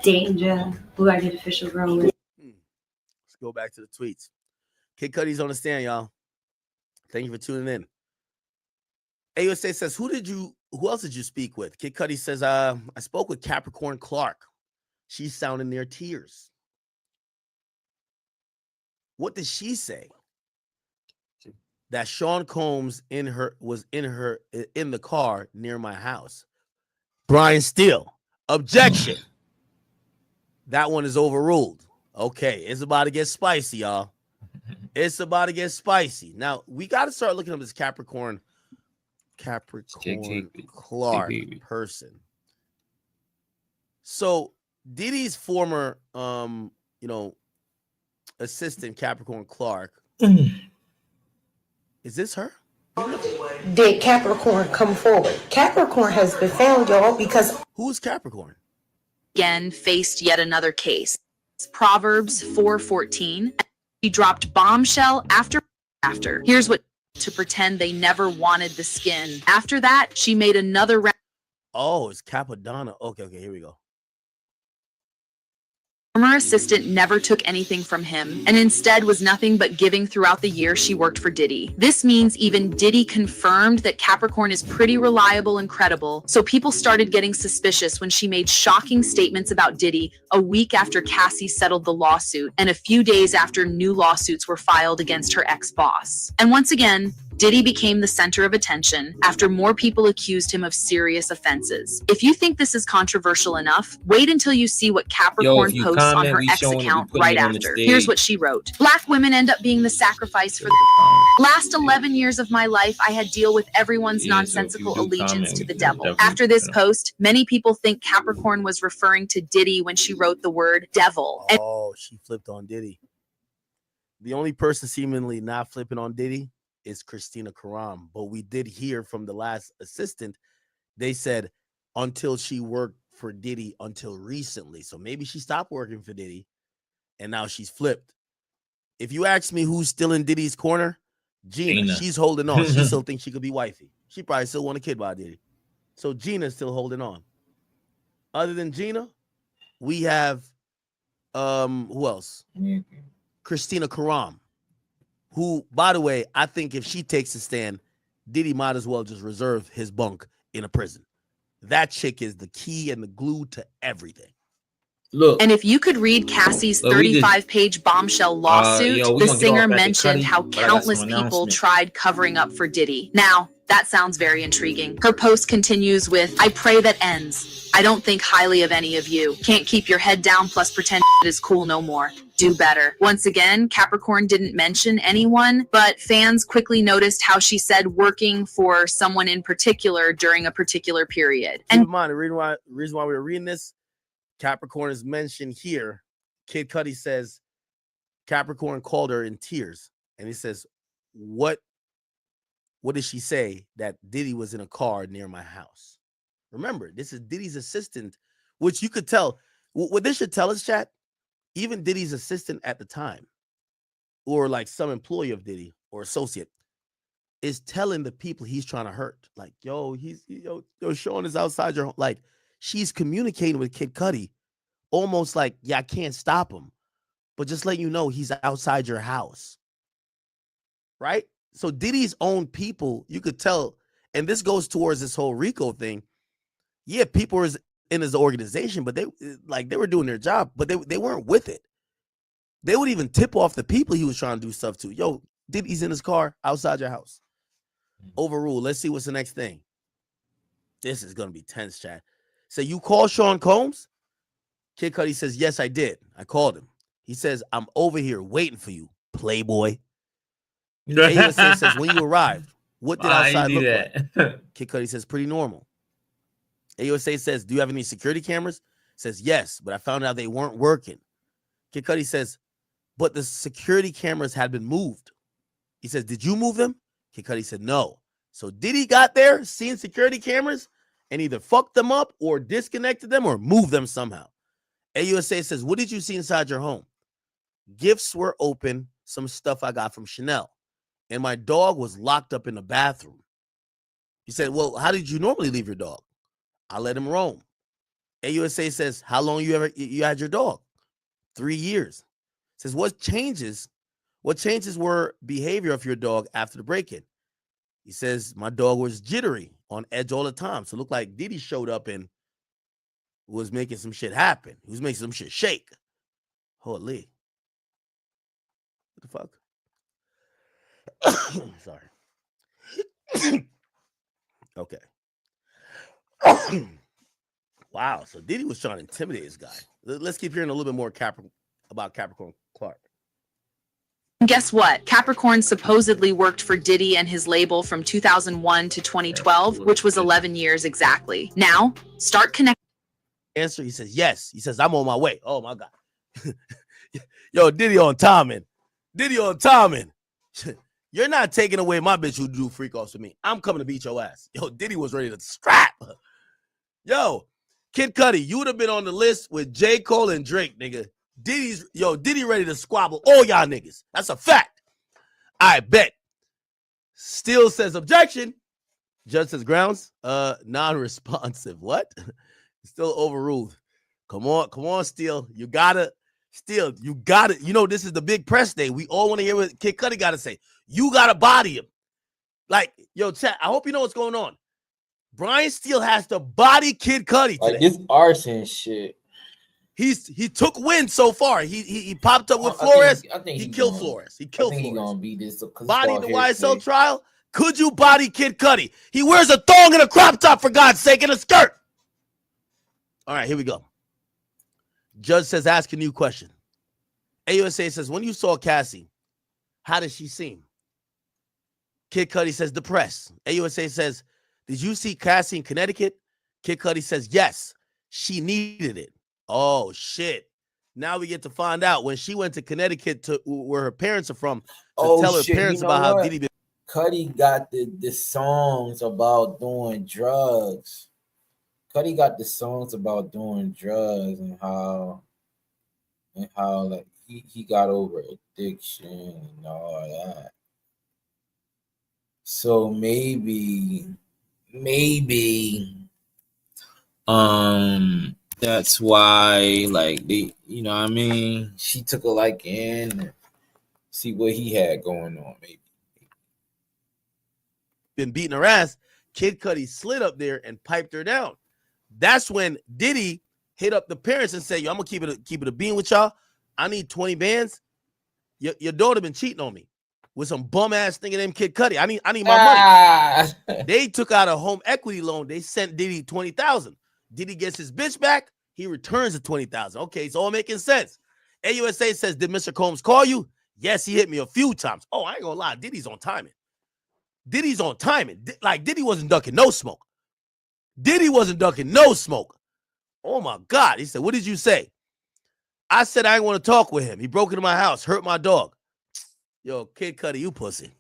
Danger, who I did Official Girl with. Let's go back to the tweets. Kid Cudi's on the stand, y'all. Thank you for tuning in. AUSA says, who else did you speak with? Kid Cudi says, I spoke with Capricorn Clark. She's sounding near tears. What did she say? That Sean Combs was in the car near my house. Brian Steele, objection. That one is overruled. Okay, it's about to get spicy, y'all. It's about to get spicy. Now, we got to start looking at this Capricorn Clark person. So, Diddy's former, assistant, Capricorn Clark. Is this her? Did Capricorn come forward? Capricorn has been found, y'all, because... Who's Capricorn? Again, faced yet another case. Proverbs 4:14. He dropped bombshell after. Here's what to pretend they never wanted the skin. After that, she made another round. Oh, it's Capadonna. Okay, here we go. Former assistant never took anything from him and instead was nothing but giving throughout the year she worked for Diddy. This means even Diddy confirmed that Capricorn is pretty reliable and credible, so people started getting suspicious when she made shocking statements about Diddy a week after Cassie settled the lawsuit and a few days after new lawsuits were filed against her ex-boss. And once again, Diddy became the center of attention after more people accused him of serious offenses. If you think this is controversial enough, wait until you see what Capricorn posts on her ex account right after. Here's what she wrote. Black women end up being the sacrifice for the last 11 years of my life. I had to deal with everyone's nonsensical allegiance to the devil. After this post, many people think Capricorn was referring to Diddy when she wrote the word devil. Oh, she flipped on Diddy. The only person seemingly not flipping on Diddy is Christina Karam, but we did hear from the last assistant, they said until she worked for Diddy until recently. So maybe she stopped working for Diddy and now she's flipped. If you ask me who's still in Diddy's corner, Gina. She's holding on. She still thinks she could be wifey. She probably still want a kid by Diddy. So Gina's still holding on. Other than Gina, we have who else? Christina Karam. Who, by the way, I think if she takes a stand, Diddy might as well just reserve his bunk in a prison. That chick is the key and the glue to everything. Look, and if you could read Cassie's 35-page bombshell lawsuit, the singer mentioned how countless people tried covering up for Diddy. Now, that sounds very intriguing. Her post continues with, I pray that ends. I don't think highly of any of you. Can't keep your head down plus pretend it is cool no more. Do better. Once again, Capricorn didn't mention anyone, but fans quickly noticed how she said working for someone in particular during a particular period. And keep in mind, the reason why we were reading this, Capricorn is mentioned here. Kid Cudi says Capricorn called her in tears. And he says, what did she say? That Diddy was in a car near my house. Remember, this is Diddy's assistant, which you could tell. What this should tell us, chat, even Diddy's assistant at the time, or like some employee of Diddy or associate, is telling the people he's trying to hurt. Like, yo, Sean is outside your home. Like, she's communicating with Kid Cudi, almost like, yeah, I can't stop him, but just let you know he's outside your house. Right? So Diddy's own people, you could tell, and this goes towards this whole RICO thing. Yeah, people were in his organization, but they were doing their job, but they weren't with it. They would even tip off the people he was trying to do stuff to. Yo, Diddy's in his car outside your house. Overruled. Let's see what's the next thing. This is gonna be tense, chat. So you call Sean Combs? Kid Cudi says, yes, I did. I called him. He says, I'm over here waiting for you, playboy. AUSA says, when you arrived, what did outside look like? Kid Cudi says, pretty normal. AUSA says, do you have any security cameras? Says, yes, but I found out they weren't working. Kid Cudi says, but the security cameras had been moved. He says, did you move them? Kid Cudi said, no. So Diddy got there, seen security cameras, and either fucked them up or disconnected them or moved them somehow. AUSA says, what did you see inside your home? Gifts were open, some stuff I got from Chanel, and my dog was locked up in the bathroom. He said, well, how did you normally leave your dog? I let him roam. AUSA says, how long you had your dog? 3 years. Says, what changes were behavior of your dog after the break-in? He says, my dog was jittery, on edge all the time. So it looked like Diddy showed up and was making some shit happen. He was making some shit shake. Holy. What the fuck? Sorry. Okay. Wow. So Diddy was trying to intimidate this guy. Let's keep hearing a little bit more about Capricorn Clark. Guess what? Capricorn supposedly worked for Diddy and his label from 2001 to 2012, which was 11 years exactly. Now, start connecting. Answer, he says, yes. He says, I'm on my way. Oh, my God. Yo, Diddy on timing. Diddy on timing. You're not taking away my bitch who do freak offs with me. I'm coming to beat your ass. Yo, Diddy was ready to strap. Yo, Kid Cudi, you would have been on the list with J. Cole and Drake, nigga. Diddy ready to squabble all y'all niggas. That's a fact. I bet. Steele says objection. Judge says grounds. Non-responsive. What? Still overruled. Come on, Steele. You gotta. You know, this is the big press day. We all want to hear what Kid Cudi got to say. You got to body him. Like, yo, chat, I hope you know what's going on. Brian Steele has to body Kid Cudi today. Like this arson shit. He took win so far. He popped up with Flores. I think he killed Flores. He killed Flores. He's gonna beat this. Body the YSL trial. Could you body Kid Cudi? He wears a thong and a crop top, for God's sake, and a skirt. All right, here we go. Judge says, ask a new question. AUSA says, when you saw Cassie, how did she seem? Kid Cudi says, depressed. AUSA says, did you see Cassie in Connecticut? Kid Cudi says, yes, she needed it. Oh, shit. Now we get to find out when she went to Connecticut to where her parents are from to tell her parents about how Diddy. Cudi got the songs about doing drugs. Cudi got the songs about doing drugs and how like he got over addiction and all that. So maybe that's why, like, they, you know what I mean, she took a liking and see what he had going on. Maybe been beating her ass. Kid Cudi slid up there and piped her down. That's when Diddy hit up the parents and said, yo, I'm gonna keep it a bean with y'all. I need 20 bands. Your daughter been cheating on me with some bum ass nigga named Kid Cudi. I need my money. They took out a home equity loan. They sent Diddy $20,000. Diddy gets his bitch back. He returns the $20,000. Okay, it's all making sense. AUSA says, did Mr. Combs call you? Yes, he hit me a few times. Oh, I ain't gonna lie. Diddy's on timing. Like, Diddy wasn't ducking no smoke. Oh, my God. He said, what did you say? I said I didn't want to talk with him. He broke into my house, hurt my dog. Yo, Kid Cudi, you pussy.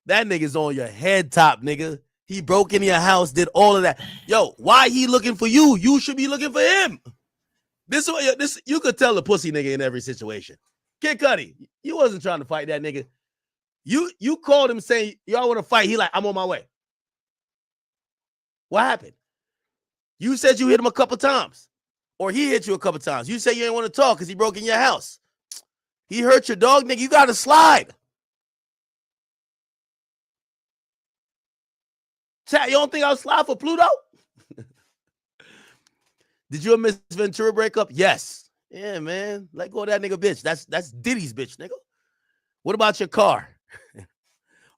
That nigga's on your head top, nigga. He broke into your house, did all of that. Yo, why he looking for you? You should be looking for him. This you could tell the pussy nigga in every situation. Kid Cudi, you wasn't trying to fight that nigga. You called him saying, y'all want to fight. He like, I'm on my way. What happened? You said you hit him a couple times. Or he hit you a couple times. You say you didn't want to talk because he broke in your house. He hurt your dog, nigga. You got to slide. Chat, you don't think I'll slide for Pluto? Did you and Miss Ventura break up? Yes. Yeah, man. Let go of that nigga bitch. That's Diddy's bitch, nigga. What about your car?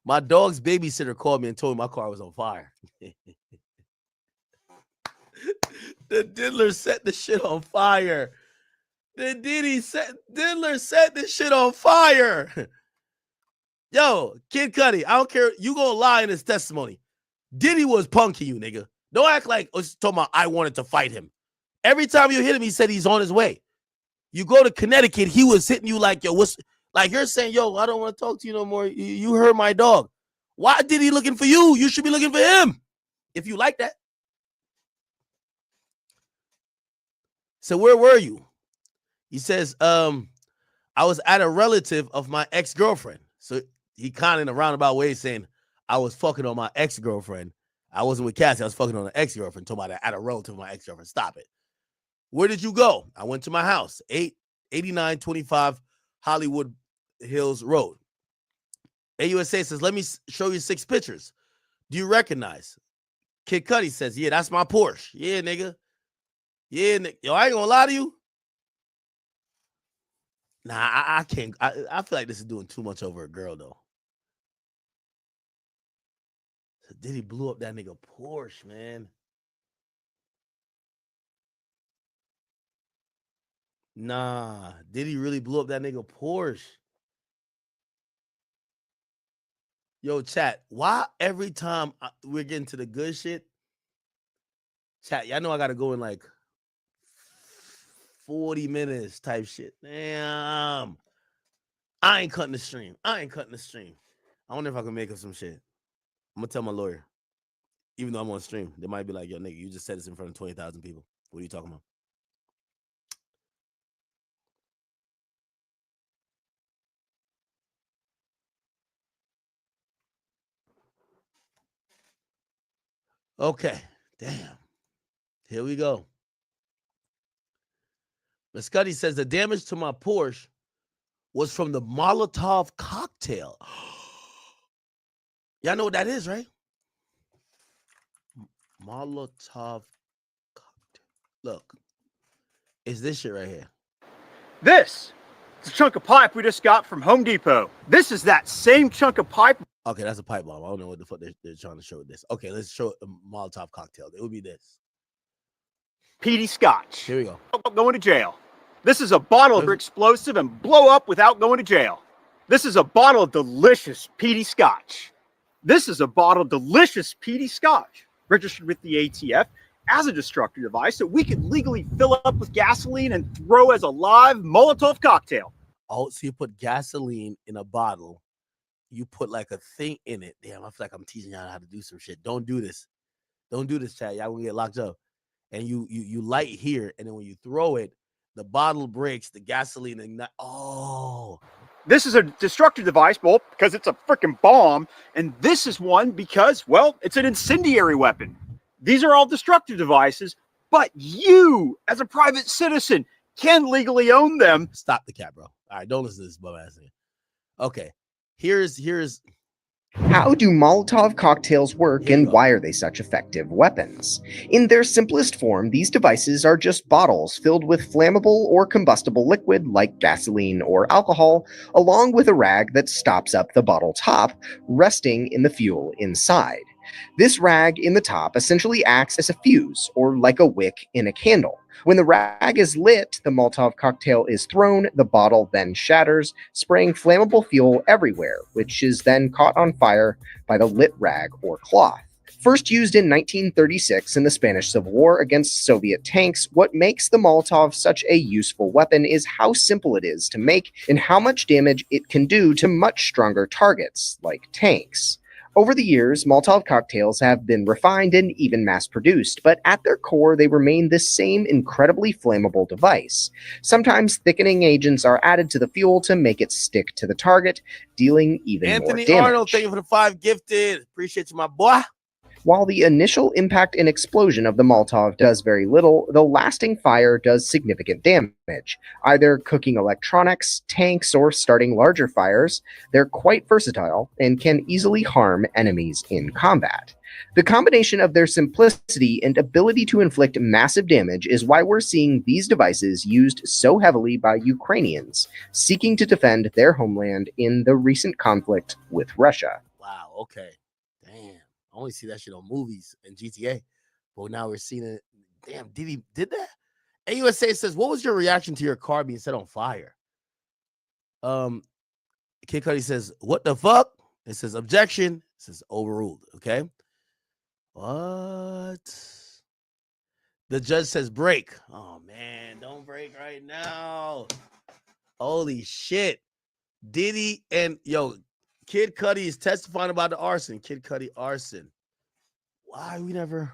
My dog's babysitter called me and told me my car was on fire. The diddler set the shit on fire. Diddler set this shit on fire. Yo, Kid Cudi, I don't care. You gonna lie in his testimony. Diddy was punking you, nigga. Don't act like talking about I wanted to fight him. Every time you hit him, he said he's on his way. You go to Connecticut, he was hitting you like, yo, what's like you're saying, yo, I don't want to talk to you no more. You hurt my dog. Why did he looking for you? You should be looking for him. If you like that. So where were you? He says, I was at a relative of my ex-girlfriend. So he kind of in a roundabout way saying, I was fucking on my ex-girlfriend. I wasn't with Cassie. I was fucking on an ex-girlfriend. Talking about at a relative of my ex-girlfriend. Stop it. Where did you go? I went to my house, 8925 Hollywood Hills Road. AUSA says, let me show you 6 pictures. Do you recognize? Kid Cudi says, yeah, that's my Porsche. Yeah, nigga. Yeah, nigga. Yo, I ain't gonna lie to you. Nah, I can't. I feel like this is doing too much over a girl, though. So Diddy blew up that nigga Porsche, man. Nah, Diddy really blew up that nigga Porsche. Yo, chat, why every time we're getting to the good shit, chat, y'all know I got to go in like 40 minutes type shit. Damn. I ain't cutting the stream. I wonder if I can make up some shit. I'm going to tell my lawyer. Even though I'm on stream, they might be like, yo, nigga, you just said this in front of 20,000 people. What are you talking about? Okay, damn. Here we go. Miss Scuddy says the damage to my Porsche was from the Molotov cocktail. Y'all know what that is, right? Molotov cocktail. Look, it's this shit right here. This is a chunk of pipe we just got from Home Depot. This is that same chunk of pipe. Okay, that's a pipe bomb. I don't know what the fuck they're trying to show with this. Okay, let's show a Molotov cocktail. It would be this. Peaty Scotch. Here we go. Going to jail. This is a bottle of explosive and blow up without going to jail. This is a bottle of delicious peaty Scotch. This is a bottle of delicious peaty Scotch, registered with the ATF as a destructive device that we can legally fill up with gasoline and throw as a live Molotov cocktail. Oh, so you put gasoline in a bottle. You put like a thing in it. Damn, I feel like I'm teaching y'all how to do some shit. Don't do this. Don't do this, chat. Y'all gonna get locked up. And you light here, and then when you throw it, the bottle breaks, the gasoline ignite. Oh. This is a destructive device, well, because it's a freaking bomb. And this is one because, well, it's an incendiary weapon. These are all destructive devices, but you, as a private citizen, can legally own them. Stop the cat, bro. All right, don't listen to this bum ass thing. Okay. Here's How do Molotov cocktails work and why are they such effective weapons? In their simplest form, these devices are just bottles filled with flammable or combustible liquid like gasoline or alcohol, along with a rag that stops up the bottle top, resting in the fuel inside. This rag in the top essentially acts as a fuse, or like a wick in a candle. When the rag is lit, the Molotov cocktail is thrown, the bottle then shatters, spraying flammable fuel everywhere, which is then caught on fire by the lit rag or cloth. First used in 1936 in the Spanish Civil War against Soviet tanks, what makes the Molotov such a useful weapon is how simple it is to make and how much damage it can do to much stronger targets, like tanks. Over the years, Molotov cocktails have been refined and even mass-produced, but at their core, they remain this same incredibly flammable device. Sometimes thickening agents are added to the fuel to make it stick to the target, dealing even more damage. Anthony Arnold, thank you for the 5 gifted. Appreciate you, my boy. While the initial impact and explosion of the Molotov does very little, the lasting fire does significant damage, either cooking electronics, tanks, or starting larger fires. They're quite versatile and can easily harm enemies in combat. The combination of their simplicity and ability to inflict massive damage is why we're seeing these devices used so heavily by Ukrainians seeking to defend their homeland in the recent conflict with Russia. Wow, okay. Damn. I only see that shit on movies and GTA, but now we're seeing it. Damn, did that? AUSA says, what was your reaction to your car being set on fire? Kid Cudi says, what the fuck? It says objection. It says overruled. Okay. What? The judge says break. Oh man, don't break right now. Holy shit. Diddy and Kid Cudi is testifying about the arson. Kid Cudi arson. Why we never?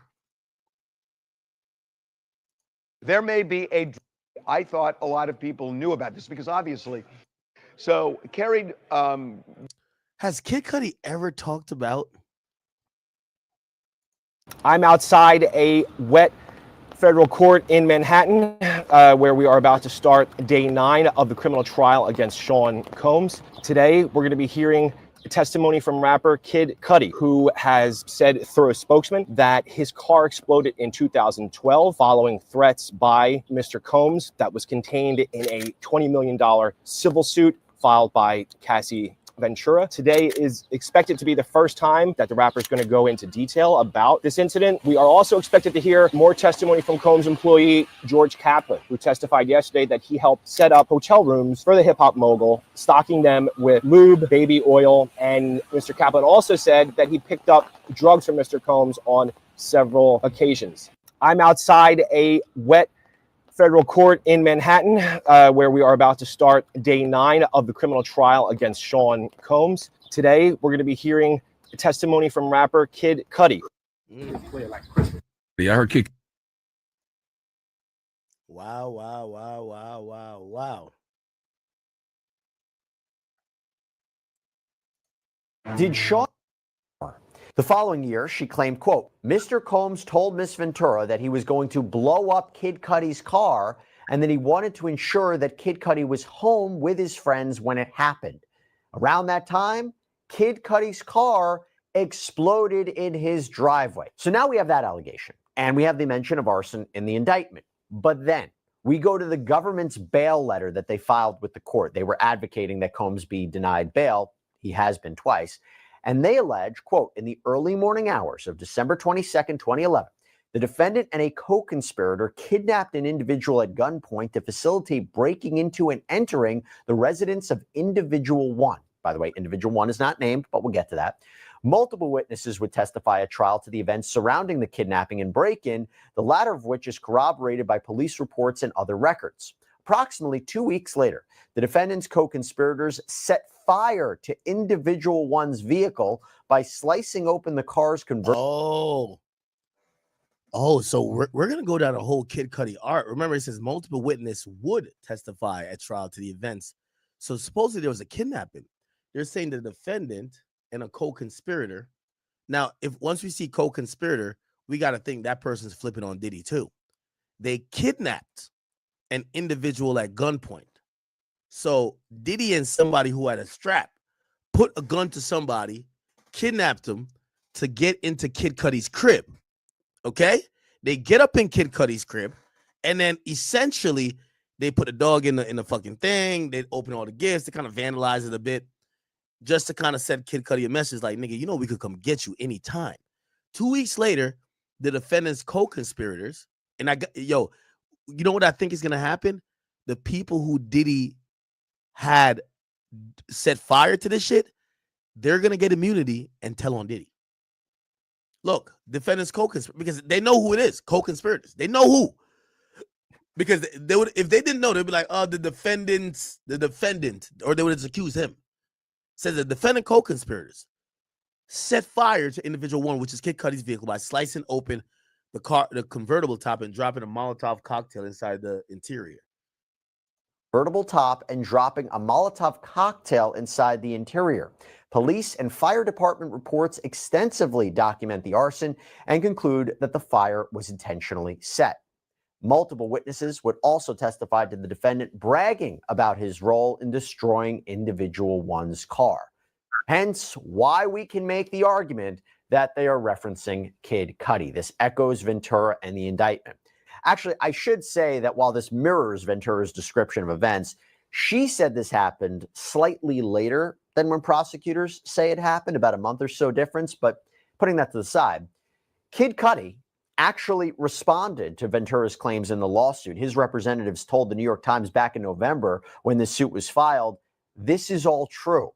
There may be I thought a lot of people knew about this because obviously, so carried. Has Kid Cudi ever talked about? I'm outside a wet federal court in Manhattan, where we are about to start day 9 of the criminal trial against Sean Combs. Today, we're going to be hearing testimony from rapper Kid Cudi, who has said through a spokesman that his car exploded in 2012 following threats by Mr. Combs that was contained in a $20 million civil suit filed by Cassie Ventura. Today is expected to be the first time that the rapper is going to go into detail about this incident. We are also expected to hear more testimony from Combs employee George Kaplan, who testified yesterday that he helped set up hotel rooms for the hip-hop mogul, stocking them with lube, baby oil, and Mr. Kaplan also said that he picked up drugs from Mr. Combs on several occasions. I'm outside a wet federal court in Manhattan, where we are about to start day 9 of the criminal trial against Sean Combs. Today, we're going to be hearing testimony from rapper Kid Cudi. Yeah, I heard Kid. Wow. Did Sean? The following year, she claimed, quote, Mr. Combs told Miss Ventura that he was going to blow up Kid Cudi's car and that he wanted to ensure that Kid Cudi was home with his friends when it happened. Around that time, Kid Cudi's car exploded in his driveway. So now we have that allegation, and we have the mention of arson in the indictment. But then we go to the government's bail letter that they filed with the court. They were advocating that Combs be denied bail. He has been twice. And they allege, quote, in the early morning hours of December 22nd, 2011, the defendant and a co-conspirator kidnapped an individual at gunpoint to facilitate breaking into and entering the residence of Individual 1. By the way, Individual 1 is not named, but we'll get to that. Multiple witnesses would testify at trial to the events surrounding the kidnapping and break-in, the latter of which is corroborated by police reports and other records. Approximately 2 weeks later, the defendant's co-conspirators set fire to Individual 1's vehicle by slicing open the car's convertible. So we're going to go down a whole Kid Cudi art. Remember, it says multiple witnesses would testify at trial to the events. So supposedly there was a kidnapping. They're saying the defendant and a co-conspirator. Now, once we see co-conspirator, we got to think that person's flipping on Diddy too. They kidnapped an individual at gunpoint. So Diddy and somebody who had a strap put a gun to somebody, kidnapped him to get into Kid Cudi's crib. Okay? They get up in Kid Cudi's crib, and then essentially they put a dog in the fucking thing. They open all the gifts. They kind of vandalize it a bit just to kind of send Kid Cudi a message like, nigga, you know we could come get you anytime. 2 weeks later, the defendant's co-conspirators, and you know what I think is going to happen? The people who Diddy had set fire to this shit, they're going to get immunity and tell on Diddy. Look, defendants co-conspirators, because they know who it is, co-conspirators. They know who. Because they would, if they didn't know, they'd be like, oh, the defendant, or they would have accused him. Says the defendant co-conspirators set fire to Individual 1, which is Kid Cudi's vehicle, by slicing open the convertible top and dropping a Molotov cocktail inside the interior. Convertible top and dropping a Molotov cocktail inside the interior. Police and fire department reports extensively document the arson and conclude that the fire was intentionally set. Multiple witnesses would also testify to the defendant bragging about his role in destroying Individual 1's car. Hence, why we can make the argument that they are referencing Kid Cudi. This echoes Ventura and the indictment. Actually, I should say that while this mirrors Ventura's description of events, she said this happened slightly later than when prosecutors say it happened, about a month or so difference. But putting that to the side, Kid Cudi actually responded to Ventura's claims in the lawsuit. His representatives told the New York Times back in November when the suit was filed, this is all true.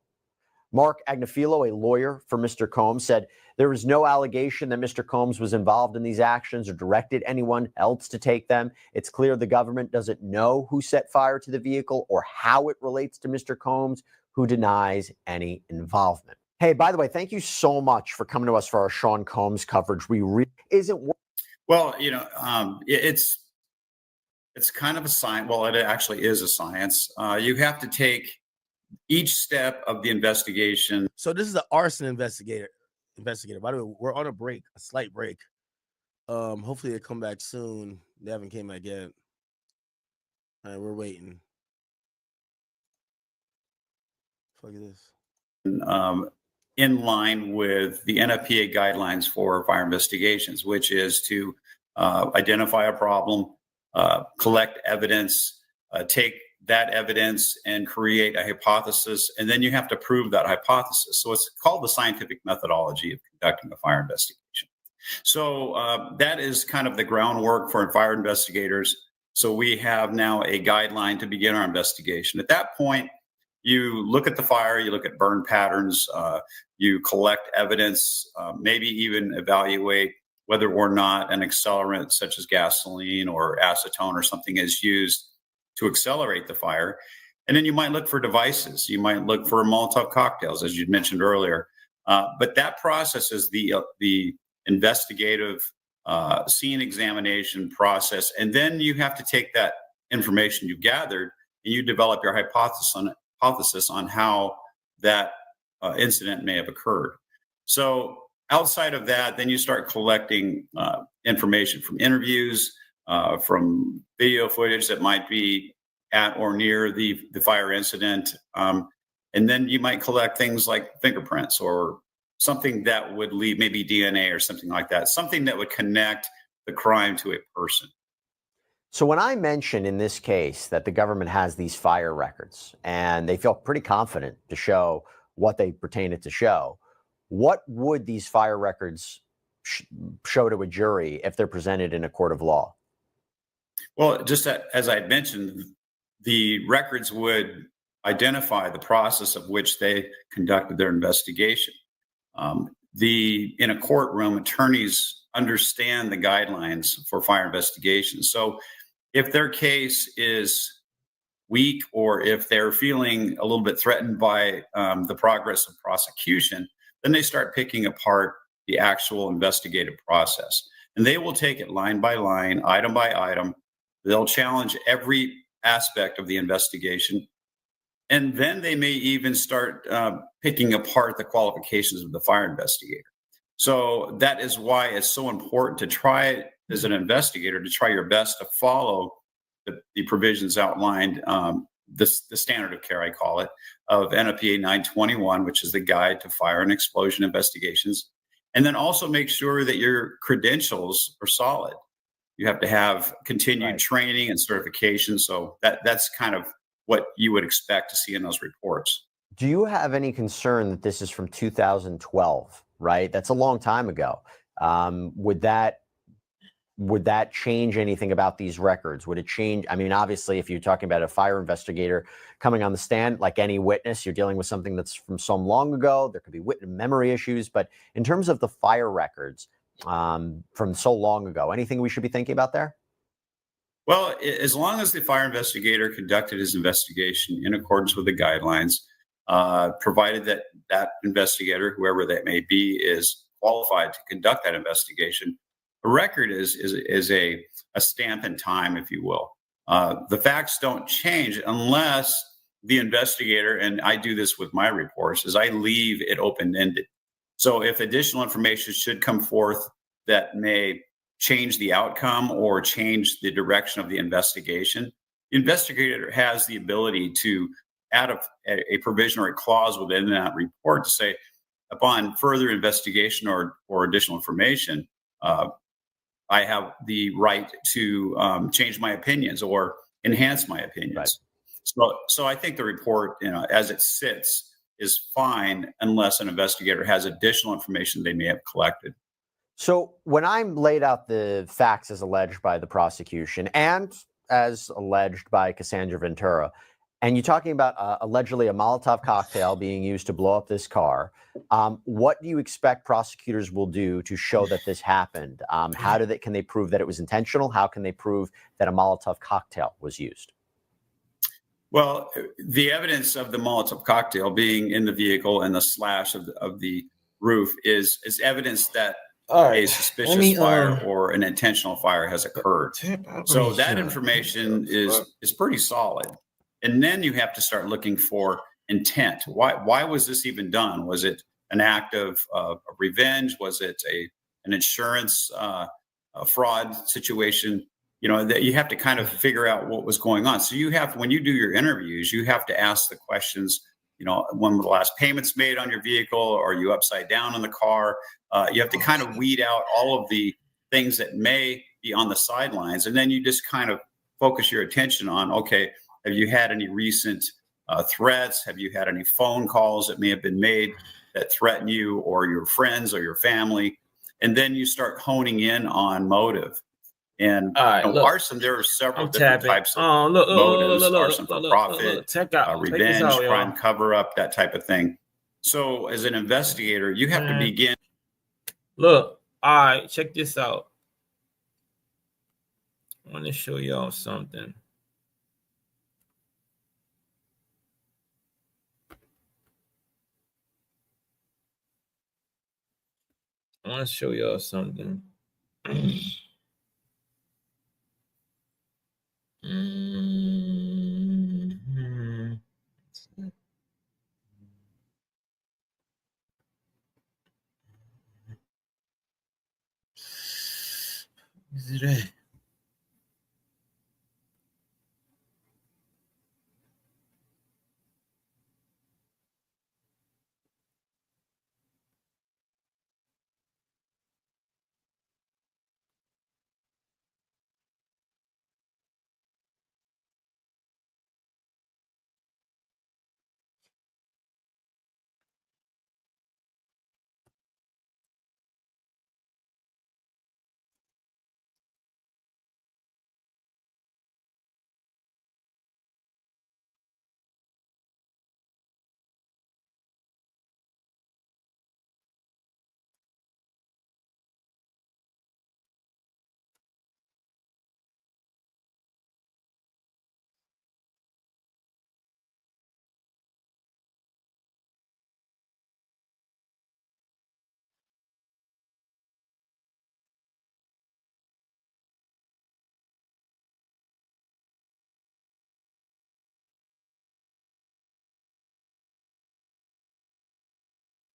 Mark Agnifilo, a lawyer for Mr. Combs, said there was no allegation that Mr. Combs was involved in these actions or directed anyone else to take them. It's clear the government doesn't know who set fire to the vehicle or how it relates to Mr. Combs, who denies any involvement. Hey, by the way, thank you so much for coming to us for our Sean Combs coverage. Well, it's kind of a science. Well, it actually is a science. You have to take each step of the investigation. So this is an arson investigator. By the way, we're on a slight break. Hopefully they come back soon. They haven't came back yet. All right, we're waiting. Fuck is this? In line with the NFPA guidelines for fire investigations, which is to identify a problem, collect evidence, take that evidence and create a hypothesis, and then you have to prove that hypothesis. So it's called the scientific methodology of conducting a fire investigation. So that is kind of the groundwork for fire investigators. So we have now a guideline to begin our investigation. At that point, you look at the fire, you look at burn patterns, you collect evidence, maybe even evaluate whether or not an accelerant such as gasoline or acetone or something is used to accelerate the fire. And then you might look for devices. You might look for Molotov cocktails, as you mentioned earlier. But that process is the investigative scene examination process. And then you have to take that information you gathered and you develop your hypothesis on how that incident may have occurred. So outside of that, then you start collecting information from interviews, from video footage that might be at or near the fire incident. And then you might collect things like fingerprints or something that would leave, maybe DNA or something like that, something that would connect the crime to a person. So when I mentioned in this case that the government has these fire records and they feel pretty confident to show what they pertain it to show, what would these fire records show to a jury if they're presented in a court of law? Well, just as I mentioned, the records would identify the process of which they conducted their investigation. In a courtroom, attorneys understand the guidelines for fire investigations. So if their case is weak or if they're feeling a little bit threatened by the progress of prosecution, then they start picking apart the actual investigative process. And they will take it line by line, item by item. They'll challenge every aspect of the investigation. And then they may even start picking apart the qualifications of the fire investigator. So that is why it's so important to try, as an investigator, to try your best to follow the provisions outlined, the standard of care, I call it, of NFPA 921, which is the guide to fire and explosion investigations. And then also make sure that your credentials are solid. You have to have continued training and certification. So that's kind of what you would expect to see in those reports. Do you have any concern that this is from 2012, right? That's a long time ago. Would that change anything about these records? Would it change? I mean, obviously, if you're talking about a fire investigator coming on the stand, like any witness, you're dealing with something that's from so long ago. There could be witness memory issues. But in terms of the fire records from so long ago, anything we should be thinking about there? Well, as long as the fire investigator conducted his investigation in accordance with the guidelines, provided that that investigator, whoever that may be, is qualified to conduct that investigation, a record is a stamp in time, if you will. The facts don't change unless the investigator, and I do this with my reports, is I leave it open-ended. So if additional information should come forth that may change the outcome or change the direction of the investigation, the investigator has the ability to add a provision or a clause within that report to say, upon further investigation or additional information, I have the right to change my opinions or enhance my opinions. Right. So I think the report, as it sits, is fine unless an investigator has additional information they may have collected. So when I'm laid out the facts as alleged by the prosecution and as alleged by Cassandra Ventura, and you're talking about allegedly a Molotov cocktail being used to blow up this car, what do you expect prosecutors will do to show that this happened? Can they prove that it was intentional? How can they prove that a Molotov cocktail was used? Well, the evidence of the Molotov cocktail being in the vehicle and the slash of the roof is evidence that a suspicious fire or an intentional fire has occurred. So that information is pretty solid. And then you have to start looking for intent. Why was this even done? Was it an act of revenge? Was it an insurance fraud situation? That you have to kind of figure out what was going on. So when you do your interviews, you have to ask the questions. When were the last payments made on your vehicle? Are you upside down in the car? You have to kind of weed out all of the things that may be on the sidelines. And then you just kind of focus your attention on, okay, have you had any recent threats? Have you had any phone calls that may have been made that threaten you or your friends or your family? And then you start honing in on motive. And arson, there are several different types of motives. Arson for profit, revenge, crime cover-up, that type of thing. So as an investigator, you have to begin. Look, all right, check this out. I want to show y'all something. I want to show y'all something. Is it that?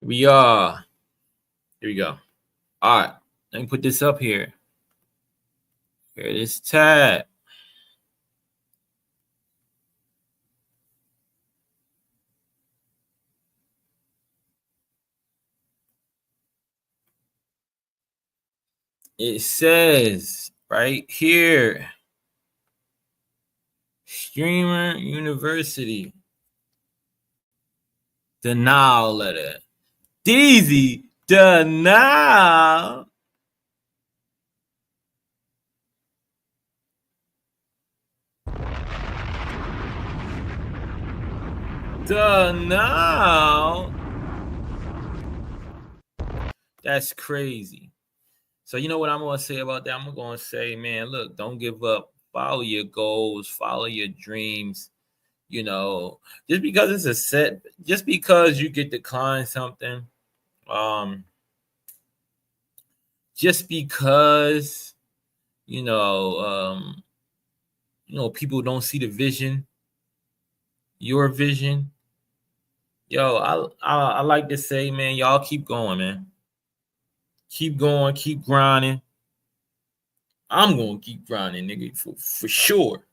We are. Here we go. All right. Let me put this up here. Here it is, tab. It says right here, Streamer University denial letter. Deezy denial. Denial. That's crazy. So you know what I'm gonna say about that? I'm gonna say, man, look, don't give up. Follow your goals, follow your dreams. You know, just because it's a set, just because you get declined something, just because you know, people don't see the vision, your vision. Yo, I like to say, man, y'all keep going, man. Keep going, keep grinding. I'm gonna keep grinding, nigga, for sure.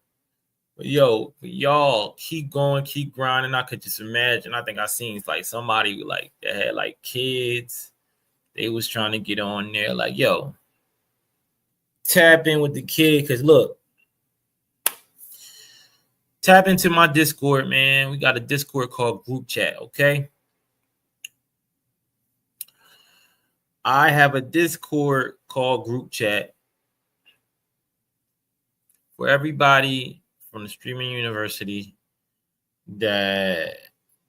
But yo, y'all keep going, keep grinding. I could just imagine. I think I seen like somebody like that had like kids. They was trying to get on there, like, yo, tap in with the kid, because look, tap into my Discord, man. We got a Discord called Group Chat, okay? I have a Discord called Group Chat for everybody from the Streaming University that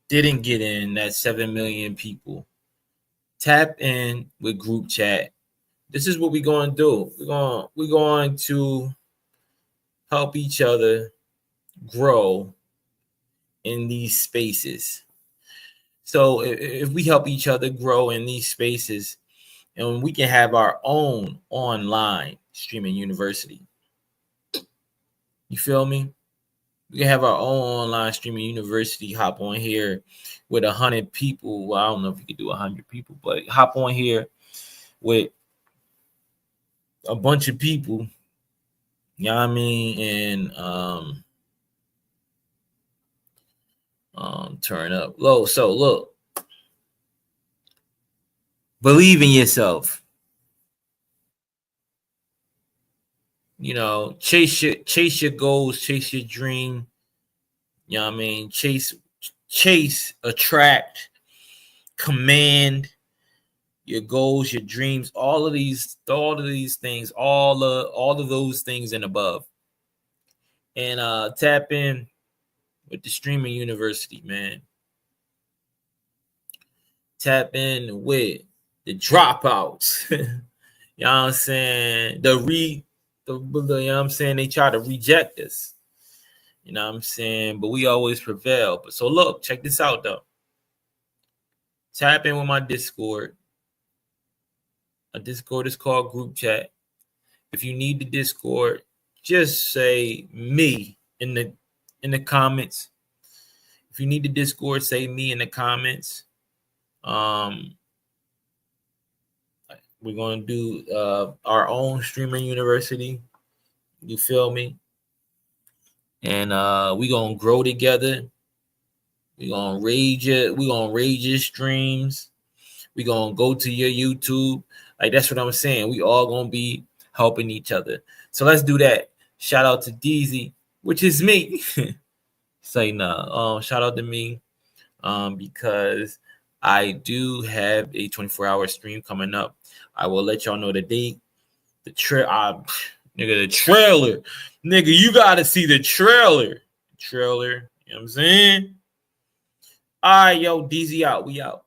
didn't get in, that 7 million people. Tap in with Group Chat. This is what we're going to do. We're going to help each other grow in these spaces. So if we help each other grow in these spaces, and we can have our own online streaming university. You feel me? We can have our own online streaming university. Hop on here with 100 people. Well, I don't know if we could do 100 people, but hop on here with a bunch of people. You know what I mean? And turn up low. So look, believe in yourself. You know, chase your goals, chase your dream. You know what I mean? Chase, attract, command your goals, your dreams, all of these things, all of those things and above. And tap in with the streaming university, man. Tap in with the dropouts. You know what I'm saying? You know what I'm saying? They try to reject us. You know what I'm saying? But we always prevail. But so look, check this out though. Tap in with my Discord. A Discord is called Group Chat. If you need the Discord, just say me in the comments. If you need the Discord, say me in the comments. We're gonna do our own streaming university. You feel me? And we're gonna grow together. We're gonna rage it. We're gonna rage your streams. We're gonna go to your YouTube. Like, that's what I'm saying. We all gonna be helping each other. So let's do that. Shout out to DZ, which is me. Say nah. Shout out to me. Because I do have a 24-hour stream coming up. I will let y'all know the date. The trailer. Nigga, you gotta see the trailer. You know what I'm saying? All right, yo, DZ out. We out.